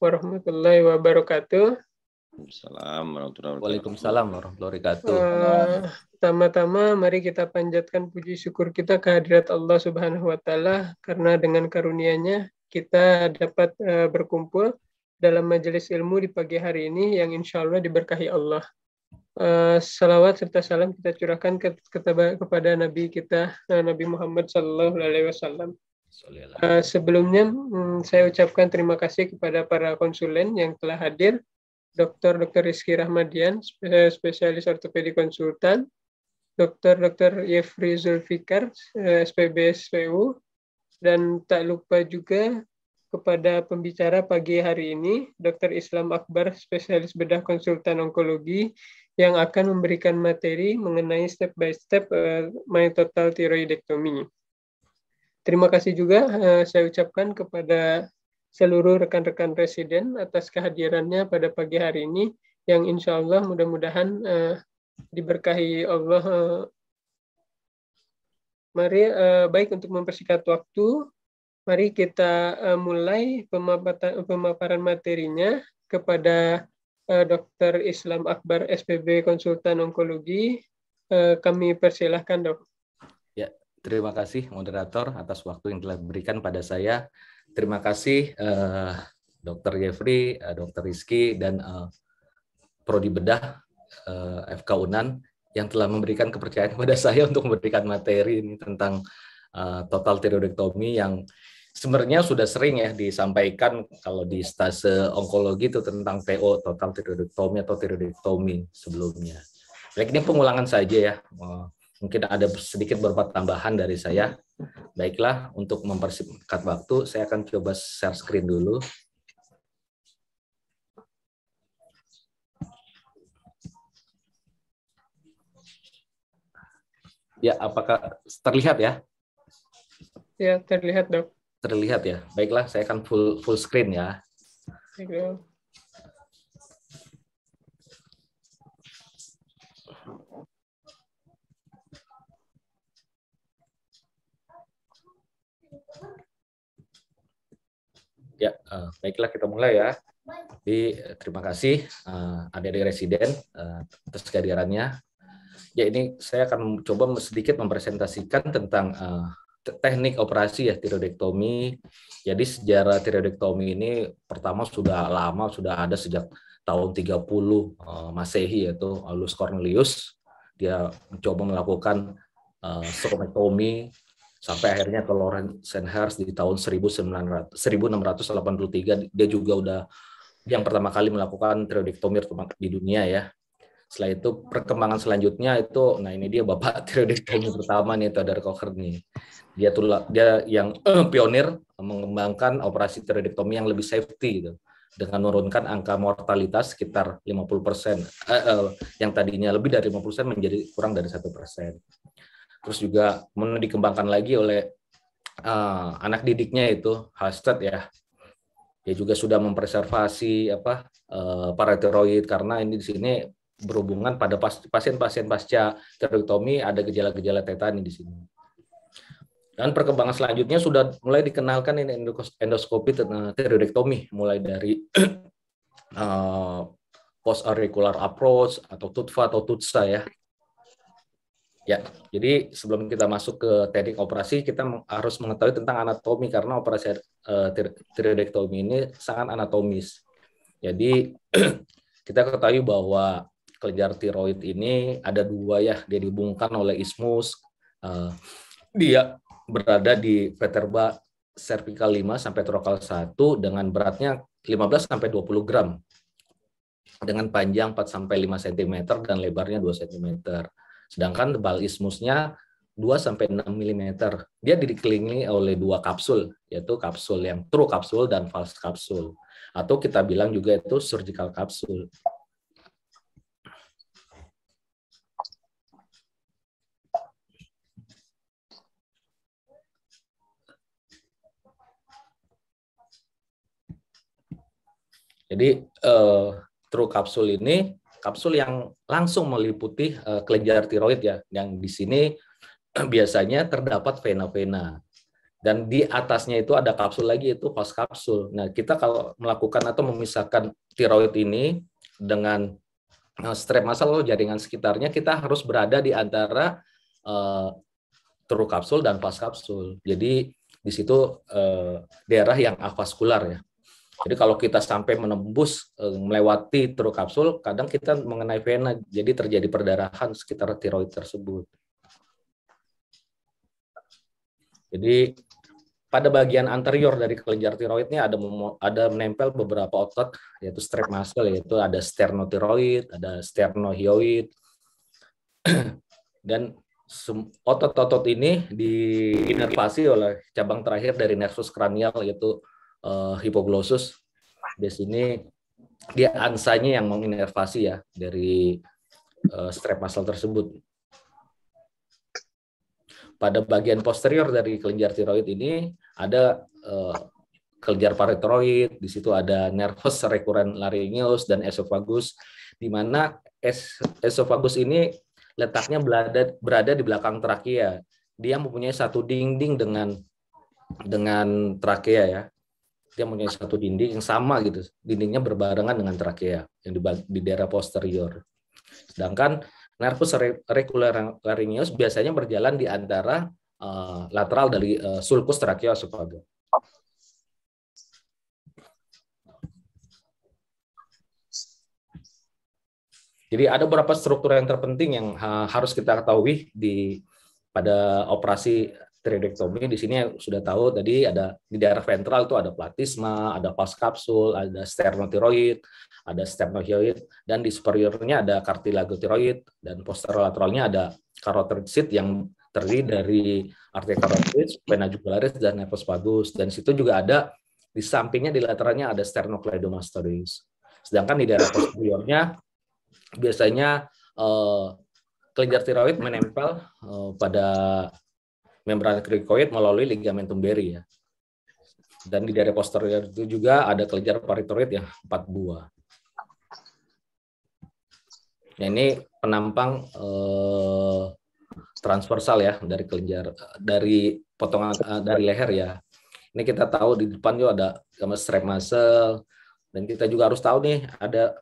warahmatullahi wabarakatuh. Waalaikumsalam warahmatullahi wabarakatuh. Pertama-tama mari kita panjatkan puji syukur kita kehadirat Allah Subhanahu wa taala karena dengan karunia-Nya kita dapat berkumpul dalam majelis ilmu di pagi hari ini yang insya Allah diberkahi Allah. Salawat serta salam kita curahkan kepada Nabi kita Nabi Muhammad Sallallahu Alaihi Wasallam. Sebelumnya saya ucapkan terima kasih kepada para konsulen yang telah hadir, Dr. Rizky Rahmadian, spesialis ortopedi konsultan, Dr. Yefri Zulfikar, SPB SPU, dan tak lupa juga kepada pembicara pagi hari ini, Dr. Islam Akbar, spesialis bedah konsultan onkologi, yang akan memberikan materi mengenai step by step mytotal thyroidectomy. Terima kasih juga saya ucapkan kepada seluruh rekan-rekan residen atas kehadirannya pada pagi hari ini yang insya Allah mudah-mudahan diberkahi Allah. Mari baik untuk mempersingkat waktu, mari kita mulai pemaparan materinya kepada Dr. Islam Akbar SPB Konsultan Onkologi. Kami persilahkan, Dok. Ya, terima kasih moderator atas waktu yang telah diberikan pada saya. Terima kasih Dr. Yefri, Dr. Rizky, dan Prodi Bedah FK Unan yang telah memberikan kepercayaan kepada saya untuk memberikan materi ini tentang total thyroidectomy yang sebenarnya sudah sering ya disampaikan kalau di stase onkologi itu tentang TO, total thyroidectomy atau thyroidectomy sebelumnya. Baik, ini pengulangan saja ya. Mungkin ada sedikit beberapa tambahan dari saya. Baiklah, untuk mempersingkat waktu, saya akan coba share screen dulu. Ya, apakah terlihat ya? Ya, terlihat, Dok. Terlihat ya. Baiklah, saya akan full screen ya. Ya, baiklah kita mulai ya. Jadi, terima kasih adik-adik residen atas kehadirannya. Ya, ini saya akan coba sedikit mempresentasikan tentang teknik operasi ya thyroidectomy. Jadi sejarah thyroidectomy ini pertama sudah lama, sudah ada sejak tahun 30 Masehi, yaitu Aulus Cornelius. Dia mencoba melakukan stomectomy sampai akhirnya ke Lawrence Sennhurst di tahun 1683. Dia juga udah yang pertama kali melakukan thyroidectomy di dunia ya. Setelah itu perkembangan selanjutnya itu, nah ini dia bapak thyroidectomy pertama nih, Theodor Kocher nih. Dia yang pionir mengembangkan operasi thyroidectomy yang lebih safety gitu, dengan menurunkan angka mortalitas sekitar 50%, yang tadinya lebih dari 50% menjadi kurang dari 1%. Terus juga dikembangkan lagi oleh anak didiknya itu Halsted ya. Dia juga sudah mempreservasi paratiroid karena ini di sini berhubungan pada pasien-pasien pasca thyroidectomy ada gejala-gejala tetani di sini. Dan perkembangan selanjutnya sudah mulai dikenalkan ini endoskopi thyroidectomy mulai dari post auricular approach atau TUTFA atau TUTSA ya. Ya, jadi sebelum kita masuk ke teknik operasi, kita harus mengetahui tentang anatomi karena operasi thyroidectomy ini sangat anatomis. Jadi kita ketahui bahwa kelenjar tiroid ini ada dua ya, dia dihubungkan oleh isthmus. Dia berada di vertebra cervical 5 sampai thoracal 1 dengan beratnya 15 sampai 20 gram. Dengan panjang 4 sampai 5 cm dan lebarnya 2 cm. Sedangkan tebal isthmusnya 2 sampai 6 mm. Dia dikelilingi oleh dua kapsul, yaitu kapsul yang true kapsul dan false kapsul. Atau kita bilang juga itu surgical kapsul. Jadi true kapsul ini kapsul yang langsung meliputi kelenjar tiroid ya, yang di sini biasanya terdapat vena-vena. Dan di atasnya itu ada kapsul lagi, itu post kapsul. Nah, kita kalau melakukan atau memisahkan tiroid ini dengan strep muscle atau jaringan sekitarnya, kita harus berada di antara true kapsul dan post kapsul. Jadi di situ daerah yang avaskular ya. Jadi kalau kita sampai menembus melewati true kapsul, kadang kita mengenai vena, jadi terjadi perdarahan sekitar tiroid tersebut. Jadi pada bagian anterior dari kelenjar tiroid ini ada menempel beberapa otot, yaitu strap muscle, yaitu ada sternotiroid, ada sternohyoid, dan otot-otot ini diinervasi oleh cabang terakhir dari nervus kranial, yaitu hipoglossus. Di sini dia ansanya yang menginervasi ya dari strap muscle tersebut. Pada bagian posterior dari kelenjar tiroid ini ada kelenjar paratiroid, di situ ada nervus recurrens laryngeus dan esophagus, di mana esophagus ini letaknya berada di belakang trakea. Dia mempunyai satu dinding dengan trakea ya. Dia mempunyai satu dinding yang sama gitu, dindingnya berbarengan dengan trakea yang di daerah posterior. Sedangkan nervus recurrens laryngeus biasanya berjalan di antara lateral dari sulcus tracheoesophagus. Jadi ada beberapa struktur yang terpenting yang harus kita ketahui pada operasi tiroidektomi. Di sini sudah tahu tadi ada di daerah ventral itu ada platisma, ada vas kapsul, ada sternotiroid, ada sternohyoid, dan di superiornya ada cartilagotiroid, dan posterolateralnya ada carotid sheath yang terdiri dari arteria carotid, vena jugularis, dan nervus vagus. Dan situ juga ada di sampingnya di lateralnya ada sternocleidomastoides. Sedangkan di daerah posteriornya biasanya kelenjar tiroid menempel pada membran krikoid melalui ligamentum Berry ya. Dan di daerah posterior itu juga ada kelenjar paratiroid yang 4 buah. Nah, ini penampang transversal ya dari kelenjar dari potongan dari leher ya. Ini kita tahu di depan juga ada gambar strap muscle, dan kita juga harus tahu nih ada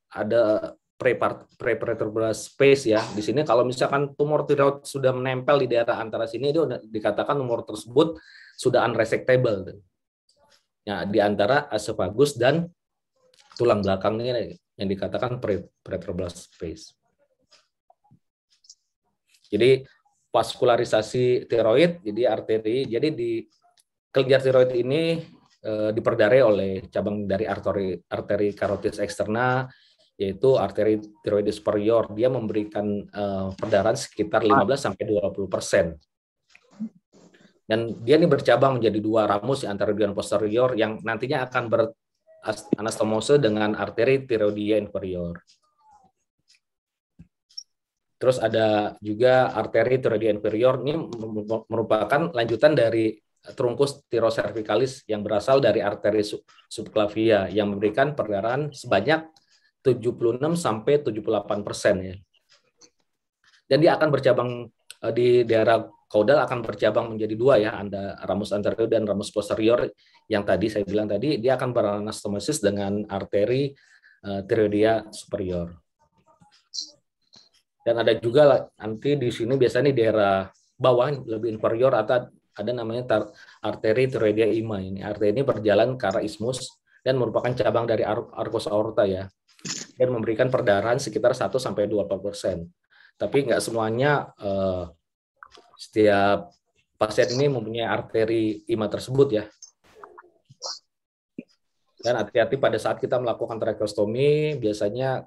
prevertebral space ya. Di sini kalau misalkan tumor tiroid sudah menempel di daerah antara sini, itu dikatakan tumor tersebut sudah unresectable. Ya, di antara esophagus dan tulang belakang ini yang dikatakan prevertebral space. Jadi vaskularisasi tiroid, jadi arteri, jadi di kelenjar tiroid ini diperdarai oleh cabang dari arteri karotis eksterna, yaitu arteri tiroid superior. Dia memberikan perdarahan sekitar 15-20%. Dan dia ini bercabang menjadi 2 ramus anterior dan posterior yang nantinya akan beranastomose dengan arteri tiroidia inferior. Terus ada juga arteri tiroidia inferior, ini merupakan lanjutan dari trunkus tirocervicalis yang berasal dari arteri subclavia yang memberikan perdarahan sebanyak 76-78% ya. Dan dia akan bercabang di daerah kaudal, akan bercabang menjadi 2 ya, ada ramus anterior dan ramus posterior yang tadi saya bilang tadi, dia akan beranastomosis dengan arteri tiroidia superior. Dan ada juga nanti di sini biasanya di daerah bawah lebih inferior atau ada namanya arteri tiroidia ima. Ini arteri ini berjalan ke arah ismus dan merupakan cabang dari arcus aorta ya, dan memberikan perdarahan sekitar 1-20%. Tapi nggak semuanya setiap pasien ini mempunyai arteri ima tersebut ya. Dan hati-hati pada saat kita melakukan tracheostomi, biasanya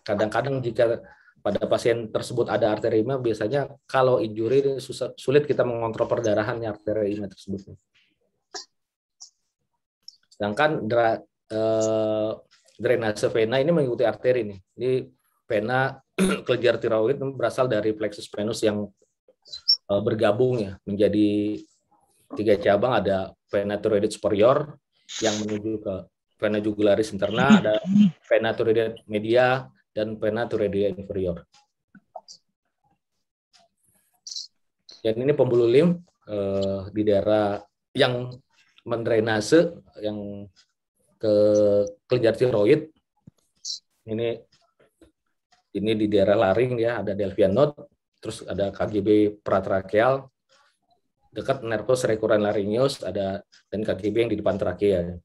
kadang-kadang jika pada pasien tersebut ada arteri ima, biasanya kalau injury sulit kita mengontrol perdarahannya arteri ima tersebut. Sedangkan drainase vena ini mengikuti arteri nih. Ini vena kelenjar tiroid berasal dari plexus venus yang bergabung ya menjadi 3 cabang. Ada vena tiroid superior yang menuju ke vena jugularis interna, ada vena tiroid media, dan vena tiroidia inferior. Dan ini pembuluh lim di daerah yang mendrainase yang ke kelenjar tiroid. Ini di daerah laring ya, ada Delvian node, terus ada KGB pratrakeal, dekat nervus recurrens laryngeus, ada dan KGB yang di depan trakea.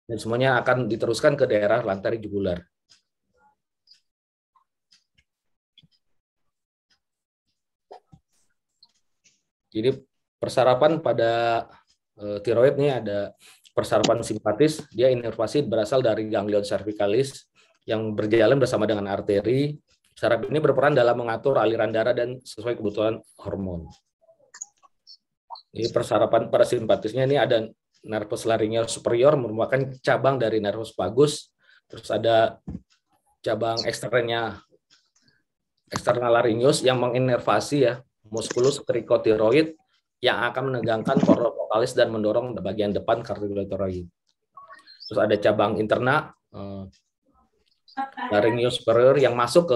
Dan semuanya akan diteruskan ke daerah lantari jugular. Jadi persarapan pada tiroid ini ada persarapan simpatis, dia inervasi berasal dari ganglion cervicalis yang berjalan bersama dengan arteri. Saraf ini berperan dalam mengatur aliran darah dan sesuai kebutuhan hormon. Ini persarapan parasimpatisnya ini ada nervus laryngeus superior merupakan cabang dari nervus vagus, terus ada cabang eksternal laryngeus yang menginervasi ya musculus cricotiroid yang akan menegangkan chorda vocalis dan mendorong bagian depan cardiotoroid. Terus ada cabang interna laryngeus superior yang masuk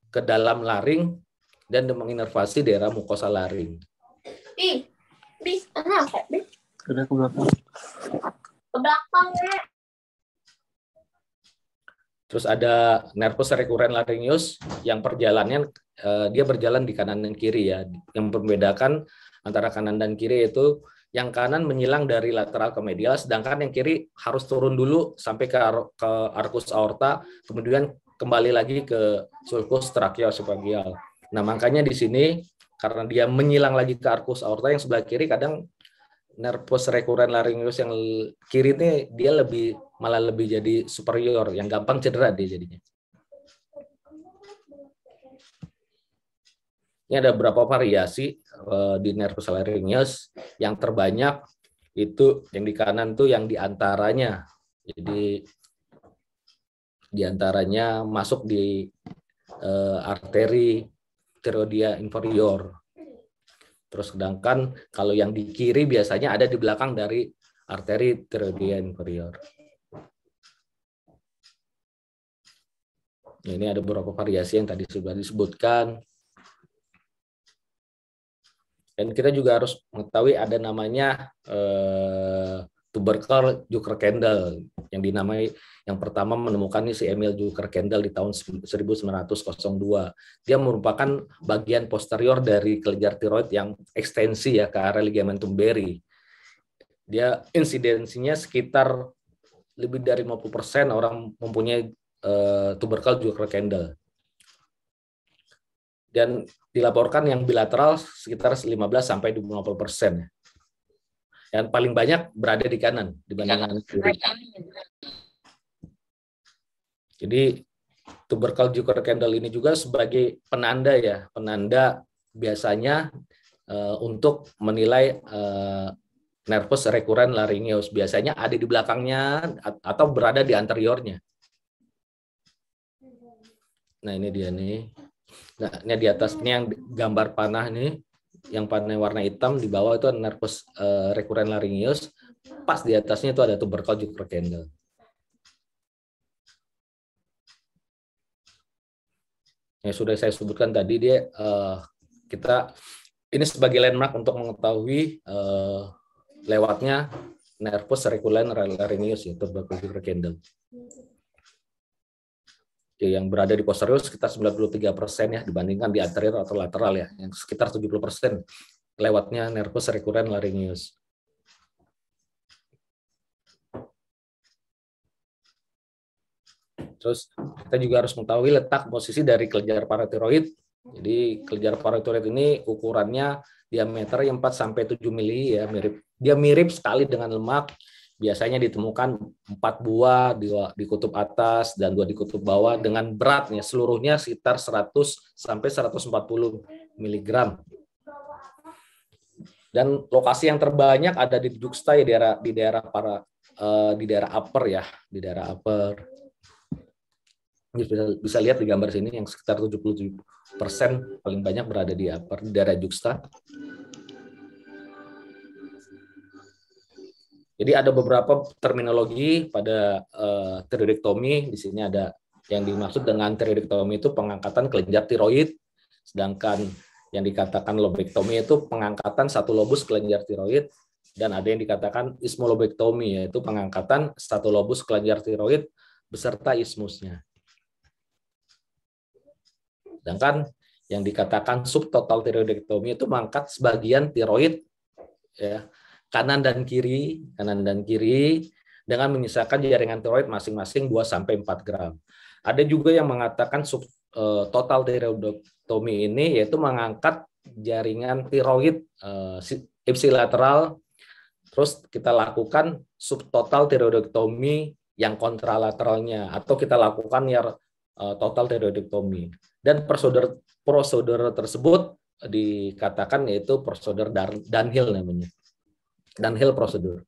ke dalam laring dan menginervasi daerah mukosa laring. Udah ke belakang. Ke belakang ya. Terus ada nervus recurrens laryngeus yang perjalanannya dia berjalan di kanan dan kiri ya. Yang membedakan antara kanan dan kiri itu yang kanan menyilang dari lateral ke medial, sedangkan yang kiri harus turun dulu sampai ke arcus aorta, kemudian kembali lagi ke sulcus tracheoesophageal. Nah, makanya di sini karena dia menyilang lagi ke arcus aorta yang sebelah kiri, kadang nervus recurrens laryngeus yang kiri ini dia malah lebih jadi superior, yang gampang cedera dia jadinya. Ini ada beberapa variasi di nervus laryngeus. Yang terbanyak itu yang di kanan tuh yang diantaranya. Jadi diantaranya masuk di arteri tiroidea inferior. Terus sedangkan kalau yang di kiri biasanya ada di belakang dari arteri tiroidea inferior. Ini ada beberapa variasi yang tadi sudah disebutkan. Dan kita juga harus mengetahui ada namanya tubercle Jucker-Kendall yang pertama menemukan si Emil Jucker-Kendall di tahun 1902. Dia merupakan bagian posterior dari kelenjar tiroid yang ekstensi ya ke area ligamentum Berry. Dia insidensinya sekitar lebih dari 50% orang mempunyai tubercle Jucker-Kendall. Dan dilaporkan yang bilateral sekitar 15-20%. Yang paling banyak berada di kanan dibandingkan kiri. Jadi tubercle Jucker-Kendall ini juga sebagai penanda ya, penanda biasanya untuk menilai nervus recurrens laryngeus. Biasanya ada di belakangnya atau berada di anteriornya. Nah ini dia nih. Nah, ini di atas ini yang gambar panah nih, yang panah warna hitam di bawah itu nervus recurrens laryngeus, pas di atasnya itu ada tubercle Jucker-Kendall. Yang sudah saya sebutkan tadi dia kita ini sebagai landmark untuk mengetahui lewatnya nervus recurrens laryngeus ya, tubercle Jucker-Kendall. Yang berada di posterior sekitar 93% ya dibandingkan di anterior atau lateral ya, yang sekitar 70% lewatnya nervus recurrens laryngeus. Terus kita juga harus mengetahui letak posisi dari kelenjar paratiroid. Jadi kelenjar paratiroid ini ukurannya diameter 4-7 mili ya, dia mirip sekali dengan lemak. Biasanya ditemukan 4 buah di kutub atas dan 2 di kutub bawah dengan beratnya seluruhnya sekitar 100-140 mg. Dan lokasi yang terbanyak ada di juxta ya, di daerah upper ya, di daerah upper. Bisa lihat di gambar sini yang sekitar 77% paling banyak berada di upper, di daerah juxta. Jadi ada beberapa terminologi pada tiroidektomi. Di sini ada yang dimaksud dengan tiroidektomi itu pengangkatan kelenjar tiroid, sedangkan Yang dikatakan lobektomi itu pengangkatan satu lobus kelenjar tiroid, dan ada yang dikatakan ismolobektomi, yaitu pengangkatan satu lobus kelenjar tiroid beserta ismusnya. Sedangkan yang dikatakan subtotal tiroidektomi itu mengangkat sebagian tiroid, ya, kanan dan kiri dengan menyisakan jaringan tiroid masing-masing 2-4 gram. Ada juga yang mengatakan subtotal tiroidektomi ini yaitu mengangkat jaringan tiroid ipsilateral, terus kita lakukan subtotal tiroidektomi yang kontralateralnya, atau kita lakukan yang total tiroidektomi. Dan prosedur tersebut dikatakan yaitu prosedur Dunhill namanya. Dunhill prosedur.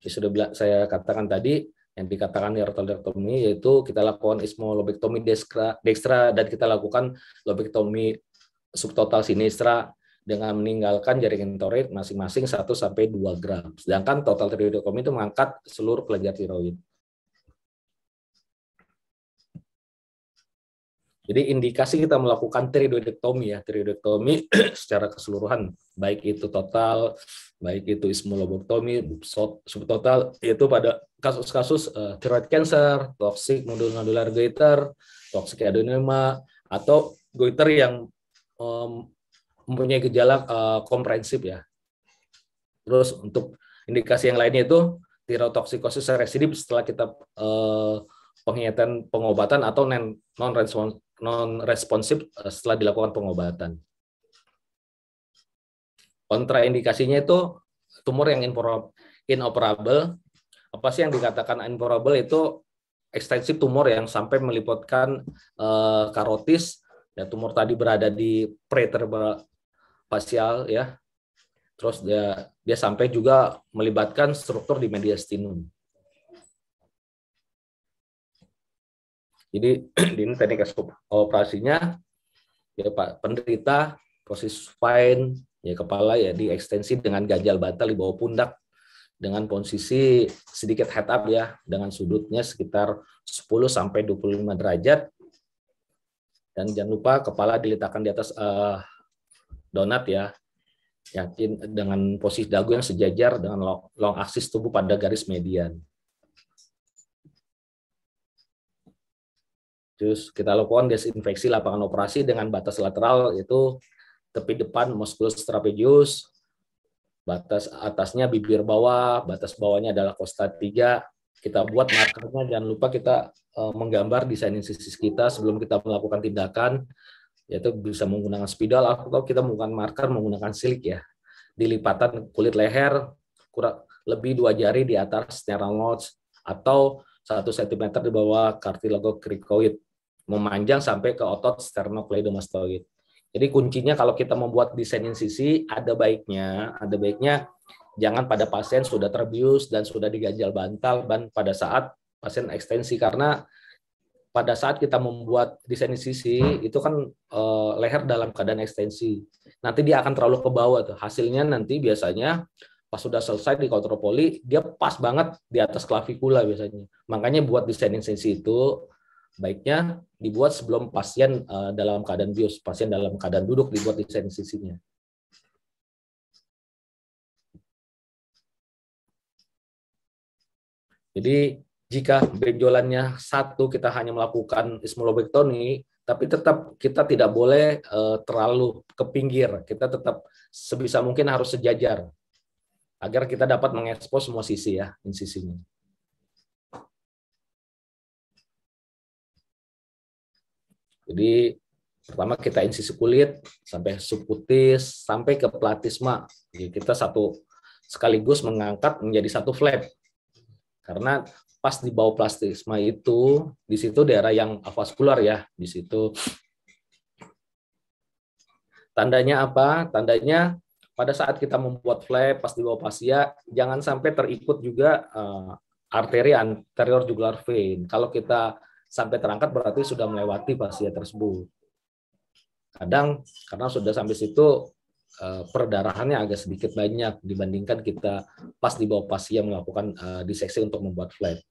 Sudah saya katakan tadi, yang dikatakan tiroidektomi yaitu kita lakukan ismolobektomi dextra dan kita lakukan lobektomi subtotal sinistra dengan meninggalkan jaringan tiroid masing-masing 1-2 gram. Sedangkan total tiroidektomi itu mengangkat seluruh kelenjar tiroid. Jadi indikasi kita melakukan tiroidektomi ya, tiroidektomi secara keseluruhan, baik itu total, baik itu ismolobektomi, subtotal, yaitu pada kasus-kasus thyroid cancer, toxic nodular goiter, toxic adenoma, atau goiter yang mempunyai gejala komprehensif ya. Terus untuk indikasi yang lainnya itu tirotoksikosis residip setelah kita penghiyatan pengobatan atau non-responsif setelah dilakukan pengobatan. Kontraindikasinya itu tumor yang inoperable. Apa sih yang dikatakan inoperable? Itu ekstensif tumor yang sampai melipatkan karotis, ya, tumor tadi berada di preterfasial ya. Terus dia sampai juga melibatkan struktur di mediastinum. Jadi ini teknik operasinya ya Pak, penderita proses spine ya, kepala ya diekstensi dengan ganjal bantal di bawah pundak dengan posisi sedikit head up ya, dengan sudutnya sekitar 10-25 derajat, dan jangan lupa kepala diletakkan di atas donat ya, yakin dengan posisi dagu yang sejajar dengan long aksis tubuh pada garis median. Terus kita lakukan desinfeksi lapangan operasi dengan batas lateral, yaitu tepi depan musculus trapezius, batas atasnya bibir bawah, batas bawahnya adalah costa 3. Kita buat markernya, jangan lupa kita menggambar desain insisis kita sebelum kita melakukan tindakan, yaitu bisa menggunakan spidol atau kita menggunakan marker menggunakan silik ya. Di lipatan kulit leher kurang lebih 2 jari di atas sternal notch atau 1 cm di bawah cartilago cricoid, memanjang sampai ke otot sternocleidomastoid. Jadi kuncinya kalau kita membuat desain insisi, ada baiknya jangan pada pasien sudah terbius dan sudah diganjal bantal dan pada saat pasien ekstensi, karena pada saat kita membuat desain insisi itu kan leher dalam keadaan ekstensi. Nanti dia akan terlalu ke bawah tuh. Hasilnya nanti biasanya pas sudah selesai di kontropoli, dia pas banget di atas klavikula biasanya. Makanya buat desain insisi itu baiknya dibuat sebelum pasien dalam keadaan bius, pasien dalam keadaan duduk dibuat desain insisinya. Jadi jika benjolannya satu, kita hanya melakukan ismolobektomi, tapi tetap kita tidak boleh terlalu ke pinggir. Kita tetap sebisa mungkin harus sejajar agar kita dapat mengekspos semua sisi ya, insisinya. Jadi pertama kita insisi kulit sampai subkutis sampai ke platisma. Jadi kita sekaligus mengangkat menjadi satu flap. Karena pas di bawah platisma itu, di situ daerah yang avaskular ya, di situ. Tandanya apa? Tandanya pada saat kita membuat flap pas di bawah fascia, jangan sampai terikut juga arteri anterior jugular vein. Kalau kita sampai terangkat berarti sudah melewati fascia tersebut. Kadang karena sudah sampai situ perdarahannya agak sedikit banyak dibandingkan kita pas di bawah fascia melakukan diseksi untuk membuat flap.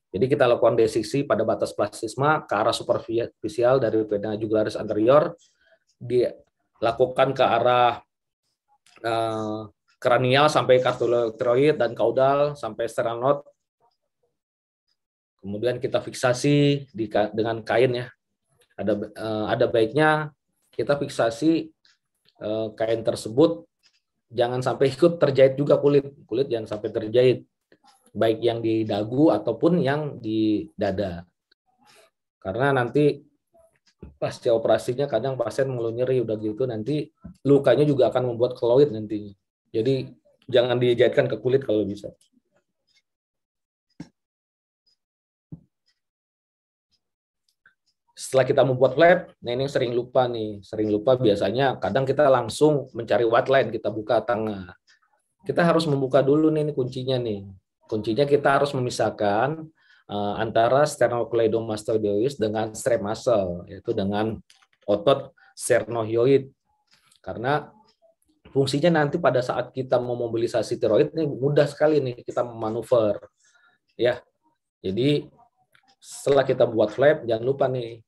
Jadi kita lakukan disseksi pada batas plastisma ke arah superficial dari vena jugularis anterior, dilakukan ke arah kranial sampai carotid dan caudal sampai sternal node. Kemudian kita fiksasi dengan kain ya. Ada baiknya kita fiksasi kain tersebut jangan sampai ikut terjahit juga kulit jangan sampai terjahit, baik yang di dagu ataupun yang di dada. Karena nanti pasca operasinya kadang pasien mengeluh nyeri, udah gitu nanti lukanya juga akan membuat keloid nantinya. Jadi jangan dijahitkan ke kulit kalau bisa. Setelah kita membuat flap, nah ini sering lupa biasanya kadang kita langsung mencari white line, kita buka tengah. Kita harus membuka dulu nih, ini kuncinya nih. Kuncinya kita harus memisahkan antara sternocleidomastoideus dengan strap muscle, yaitu dengan otot sternohyoid. Karena fungsinya nanti pada saat kita memobilisasi tiroid ini mudah sekali nih kita memanuver. Ya. Jadi setelah kita buat flap, jangan lupa nih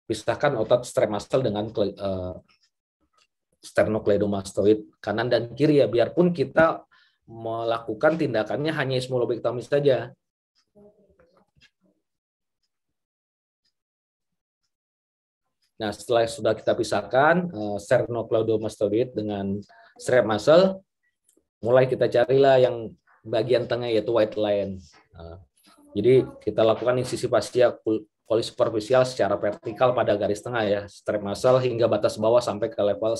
pisahkan otot strap muscle dengan sternocleidomastoid kanan dan kiri ya, biarpun kita melakukan tindakannya hanya ismolobektomi saja. Nah, setelah sudah kita pisahkan sternocleidomastoid dengan strap muscle, mulai kita carilah yang bagian tengah yaitu white line. Jadi kita lakukan insisi fascia polisuperficial secara vertikal pada garis tengah ya, strap muscle hingga batas bawah sampai ke level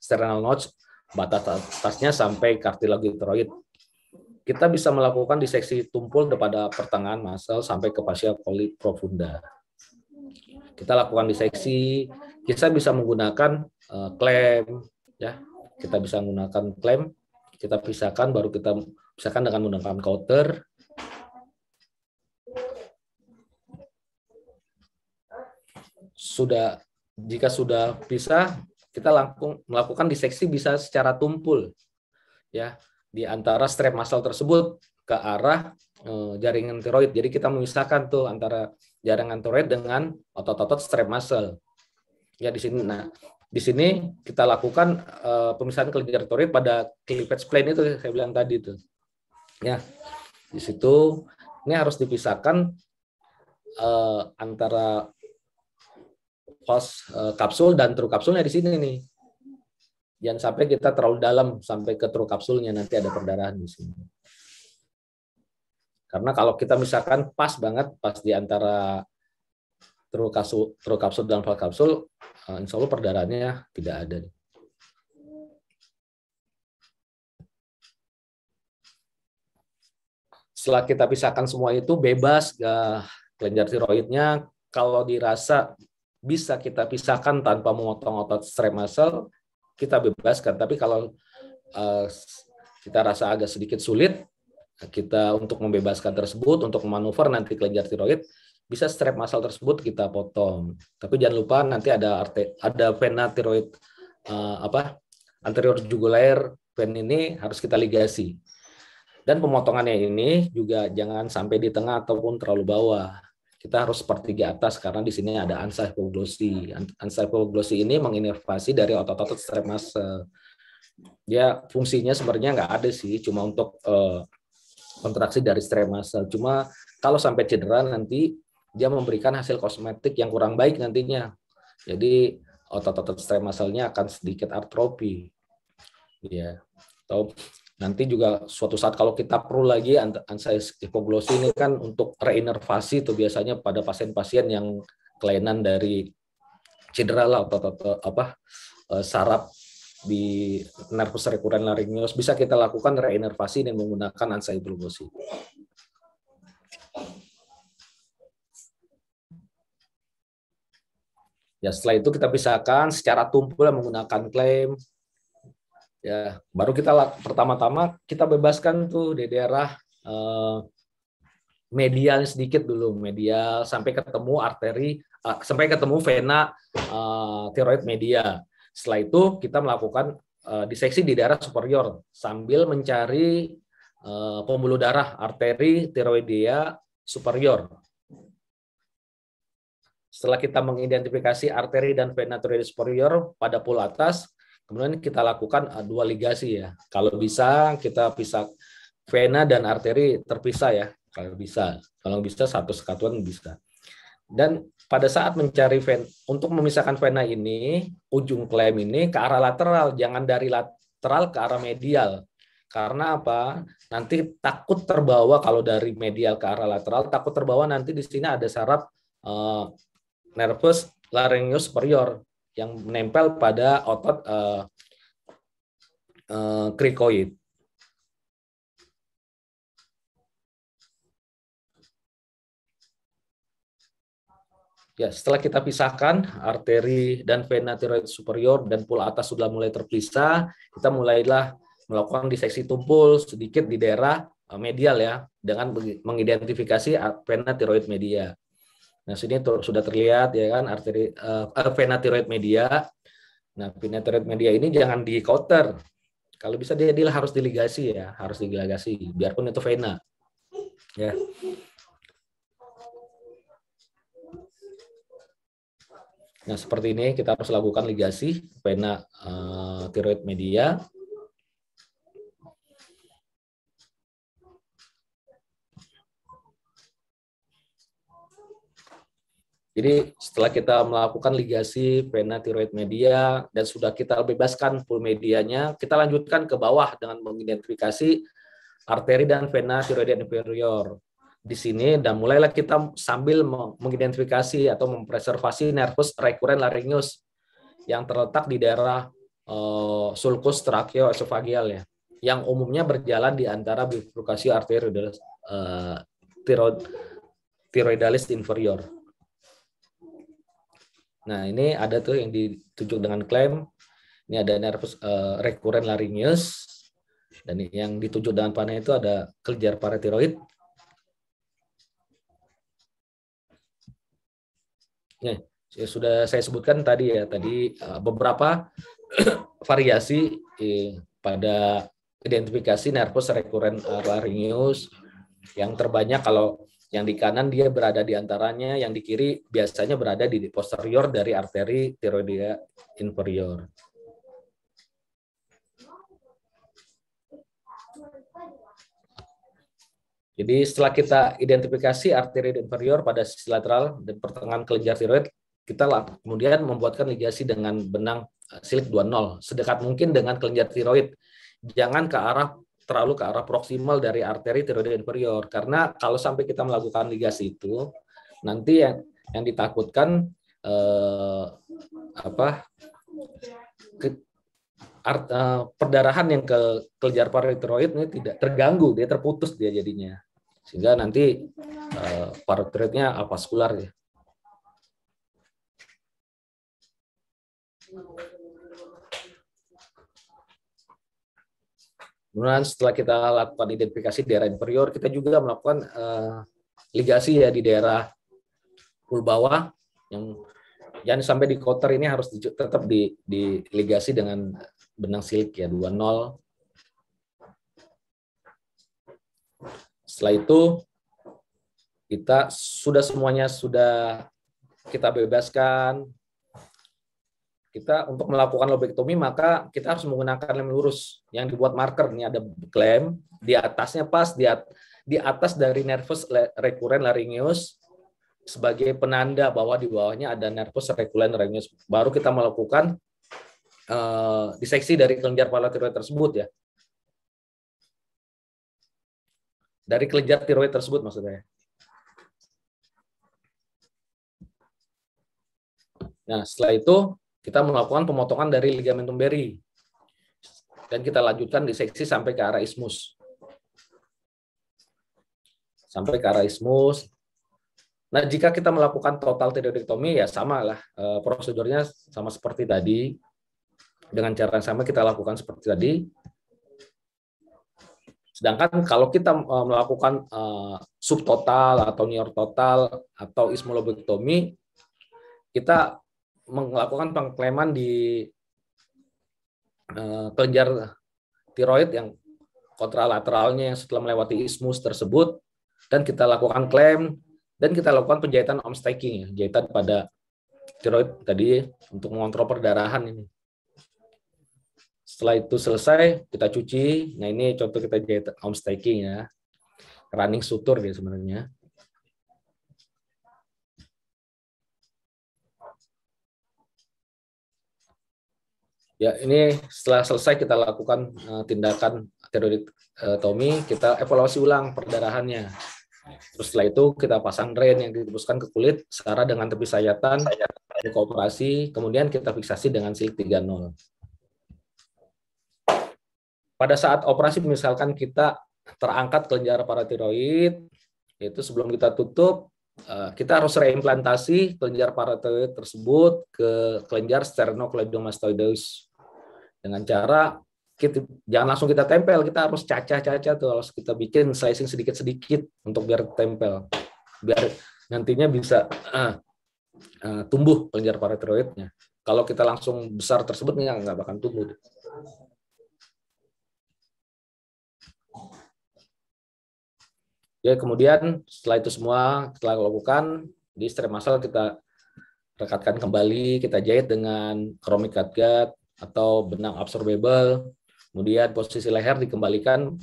sternal nodes, batas atasnya sampai kartilagi tiroid. Kita bisa melakukan diseksi tumpul pada pertengahan muscle sampai ke fascia coli profunda. Kita lakukan diseksi, kita bisa menggunakan klem ya. Kita bisa menggunakan klem, kita pisahkan, baru kita pisahkan dengan menggunakan cutter. Jika sudah pisah, kita langsung melakukan diseksi bisa secara tumpul ya di antara strap muscle tersebut ke arah jaringan tiroid. Jadi kita memisahkan tuh antara jaringan tiroid dengan otot-otot strap muscle. Ya di sini. Nah, di sini kita lakukan pemisahan kelenjar tiroid pada cleavage plane itu saya bilang tadi tuh. Ya. Di situ ini harus dipisahkan antara host kapsul dan true kapsulnya di sini nih. Jangan sampai kita terlalu dalam sampai ke true kapsulnya, nanti ada perdarahan di sini. Karena kalau kita misalkan pas banget pas di antara true kapsul dan valve kapsul, insya Allah perdarahannya tidak ada. Setelah kita pisahkan semua itu bebas kelenjar tiroidnya, kalau dirasa bisa kita pisahkan tanpa memotong otot strap muscle, kita bebaskan. Tapi kalau kita rasa agak sedikit sulit, kita untuk membebaskan tersebut, untuk manuver nanti kelenjar tiroid, bisa strap muscle tersebut kita potong. Tapi jangan lupa nanti ada vena tiroid anterior jugular vein ini harus kita ligasi. Dan pemotongannya ini juga jangan sampai di tengah ataupun terlalu bawah. Kita harus sepertiga atas karena di sini ada ansa hipoglossi. Ansa hipoglossi ini menginervasi dari otot-otot strap muscle. Dia fungsinya sebenarnya nggak ada sih, cuma untuk kontraksi dari strap muscle. Cuma kalau sampai cedera nanti dia memberikan hasil kosmetik yang kurang baik nantinya. Jadi otot-otot strap muscle-nya akan sedikit atrofi. Ya. Atau nanti juga suatu saat kalau kita perlu lagi ansa hipoglossi ini kan untuk reinervasi itu biasanya pada pasien-pasien yang kelainan dari cedera lah atau saraf di nervus recurrens laryngeus, bisa kita lakukan reinervasi dengan menggunakan ansa hipoglossi. Ya setelah itu kita pisahkan secara tumpul menggunakan klem. Ya, baru kita pertama-tama kita bebaskan tuh di daerah medial sedikit dulu, medial sampai ketemu arteri, sampai ketemu vena tiroid media. Setelah itu kita melakukan diseksi di daerah superior sambil mencari pembuluh darah arteri tiroidea superior. Setelah kita mengidentifikasi arteri dan vena tiroid superior pada pul atas, kemudian kita lakukan dua ligasi ya. Kalau bisa kita pisah vena dan arteri terpisah ya. Kalau bisa satu kesatuan bisa. Dan pada saat mencari vena, untuk memisahkan vena ini, ujung klem ini ke arah lateral, jangan dari lateral ke arah medial. Karena apa? Nanti takut terbawa kalau dari medial ke arah lateral, takut terbawa nanti di sini ada saraf nervus laryngeus superior yang menempel pada otot krikoid. Ya, setelah kita pisahkan arteri dan vena tiroid superior dan pul atas sudah mulai terpisah, kita mulailah melakukan diseksi tumpul sedikit di daerah medial ya, dengan mengidentifikasi vena tiroid media. Nah, sini sudah terlihat ya kan arteri vena tiroid media. Nah, vena tiroid media ini jangan di counter. Kalau bisa dia harus diligasi ya, harus diligasi biarpun itu vena. Ya. Nah, seperti ini kita harus lakukan ligasi vena tiroid media. Jadi setelah kita melakukan ligasi vena tiroid media dan sudah kita bebaskan pul medianya, kita lanjutkan ke bawah dengan mengidentifikasi arteri dan vena tiroid inferior. Di sini dan mulailah kita sambil mengidentifikasi atau mempreservasi nervus recurrent laryngeus yang terletak di daerah sulcus tracheo-esophageal ya, yang umumnya berjalan di antara bifurkasi arteri thyroidalis inferior. Nah, ini ada tuh yang ditunjuk dengan klaim. Ini ada nervus recurrent laryngeus dan yang ditunjuk dengan panah itu ada kelenjar paratiroid. Nih, sudah saya sebutkan tadi ya, beberapa variasi pada identifikasi nervus recurrent laryngeus. Yang terbanyak kalau yang di kanan dia berada di antaranya, yang di kiri biasanya berada di posterior dari arteri tiroidea inferior. Jadi setelah kita identifikasi arteri inferior pada sisi lateral dan pertengahan kelenjar tiroid, kita kemudian membuatkan ligasi dengan benang silik 2.0 sedekat mungkin dengan kelenjar tiroid. Jangan terlalu ke arah proksimal dari arteri tiroid inferior, karena kalau sampai kita melakukan ligasi itu nanti yang ditakutkan perdarahan yang ke kelenjar paratiroid ini tidak terganggu, dia terputus dia jadinya, sehingga nanti paratiroidnya avaskular ya. Kemudian setelah kita lakukan identifikasi daerah inferior, kita juga melakukan ligasi ya di daerah pul bawah, yang jangan sampai di counter, ini harus tetap diligasi dengan benang silik ya 2.0. Setelah itu kita semuanya sudah kita bebaskan. Kita untuk melakukan lobektomi maka kita harus menggunakan lem lurus yang dibuat marker. Ini ada klem di atasnya pas di atas dari nervus recurrent laryngeus sebagai penanda bahwa di bawahnya ada nervus recurrent laryngeus. Baru kita melakukan diseksi dari kelenjar paratiroid tersebut ya. Dari kelenjar tiroid tersebut maksudnya. Nah, setelah itu kita melakukan pemotongan dari ligamentum beri dan kita lanjutkan diseksi sampai ke arah ismus. Nah, jika kita melakukan total tiroidektomi ya sama lah prosedurnya sama seperti tadi. Dengan cara yang sama kita lakukan seperti tadi. Sedangkan kalau kita melakukan subtotal atau near total atau ismolobektomi, kita melakukan pengkleman di kelenjar tiroid yang kontralateralnya yang setelah melewati ismus tersebut, dan kita lakukan klaim, dan kita lakukan penjahitan arm stacking, ya, jahitan pada tiroid tadi untuk mengontrol perdarahan ini. Setelah itu selesai, kita cuci. Nah, ini contoh kita jahit arm stacking ya. Running sutur dia sebenarnya. Ya, ini setelah selesai kita lakukan tindakan tiroidektomi, kita evaluasi ulang perdarahannya. Terus setelah itu kita pasang drain yang ditembuskan ke kulit setara dengan tepi sayatan, buka operasi, kemudian kita fiksasi dengan silik 3.0. Pada saat operasi misalkan kita terangkat kelenjar paratiroid, yaitu sebelum kita tutup, kita harus reimplantasi kelenjar paratiroid tersebut ke kelenjar sternocleidomastoideus dengan cara jangan langsung kita tempel, kita harus cacah-cacah tuh, harus kita bikin slicing sedikit-sedikit untuk biar tempel, biar nantinya bisa tumbuh kelenjar paratiroidnya. Kalau kita langsung besar tersebut nggak bakal tumbuh. Ya, kemudian setelah itu semua kita lakukan di strap muscle, kita rekatkan kembali, kita jahit dengan chromic catgut atau benang absorbable. Kemudian posisi leher dikembalikan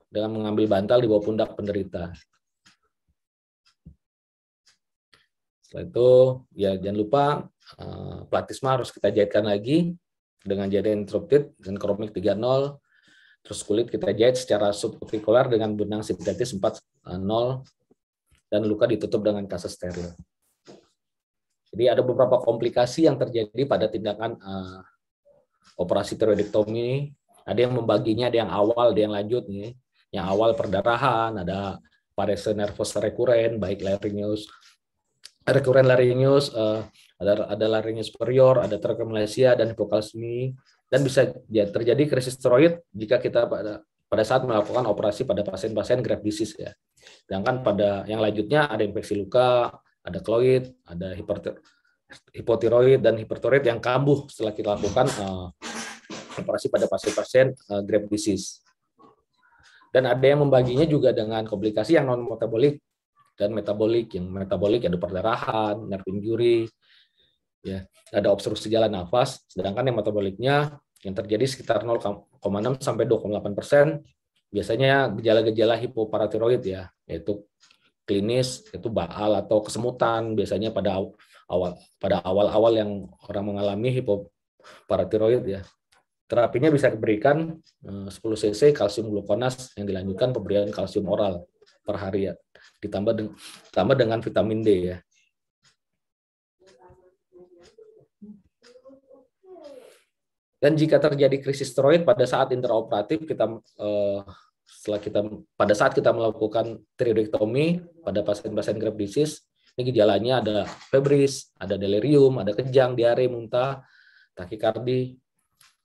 dengan mengambil bantal di bawah pundak penderita. Setelah itu, ya jangan lupa platisma harus kita jahitkan lagi dengan jahitan interrupted dan chromic 3.0. Terus kulit kita jahit secara subkutikular dengan benang sintetis 4.0 dan luka ditutup dengan kaset steril. Jadi ada beberapa komplikasi yang terjadi pada tindakan operasi tiroidektomi. Ada yang membaginya, ada yang awal, ada yang lanjut nih. Yang awal perdarahan, ada parese nervous recurrent, baik laryngeus, ada laryngeus superior, ada tracheomalacia dan hipokalsemi. Dan bisa terjadi krisis tiroid jika kita pada saat melakukan operasi pada pasien-pasien graft disease ya. Sedangkan pada yang lanjutnya ada infeksi luka, ada kloid, ada hipotiroid dan hipertiroid yang kambuh setelah kita lakukan operasi pada pasien-pasien graft disease. Dan ada yang membaginya juga dengan komplikasi yang non metabolik dan metabolik. Yang metabolik ada perdarahan, nerve injury, ya, ada obstruksi jalan nafas. Sedangkan yang metaboliknya yang terjadi sekitar 0,6 sampai 2,8%, biasanya gejala-gejala hipoparatiroid ya, yaitu klinis, yaitu baal atau kesemutan, biasanya pada awal-awal yang orang mengalami hipoparatiroid ya. Terapinya bisa diberikan 10 cc kalsium glukonas yang dilanjutkan pemberian kalsium oral per hari ya, ditambah dengan vitamin D ya. Dan jika terjadi krisis tiroid pada saat intraoperatif, pada saat kita melakukan tiroidektomi pada pasien-pasien graft disease, ini gejalanya ada febris, ada delirium, ada kejang, diare, muntah, takikardi.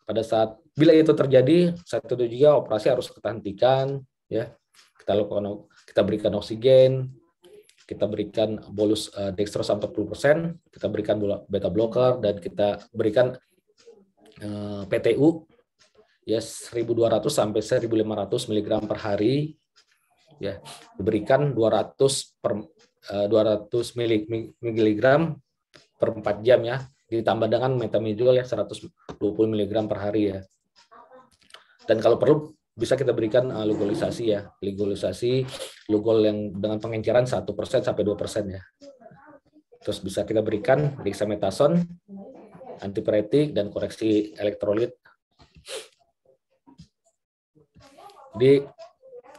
Pada saat bila itu terjadi, saat itu juga operasi harus kita hentikan, ya. Kita berikan oksigen, kita berikan bolus dextrose 40%, kita berikan beta blocker, dan kita berikan PTU ya 1.200 sampai 1.500 mg per hari, ya, diberikan 200 mg per 4 jam ya, ditambah dengan metamidol ya 120 mg per hari ya. Dan kalau perlu bisa kita berikan lugolisasi ya, lugol yang dengan pengenceran 1% sampai 2% ya. Terus bisa kita berikan dexamethasone, antipiretik, dan koreksi elektrolit. Jadi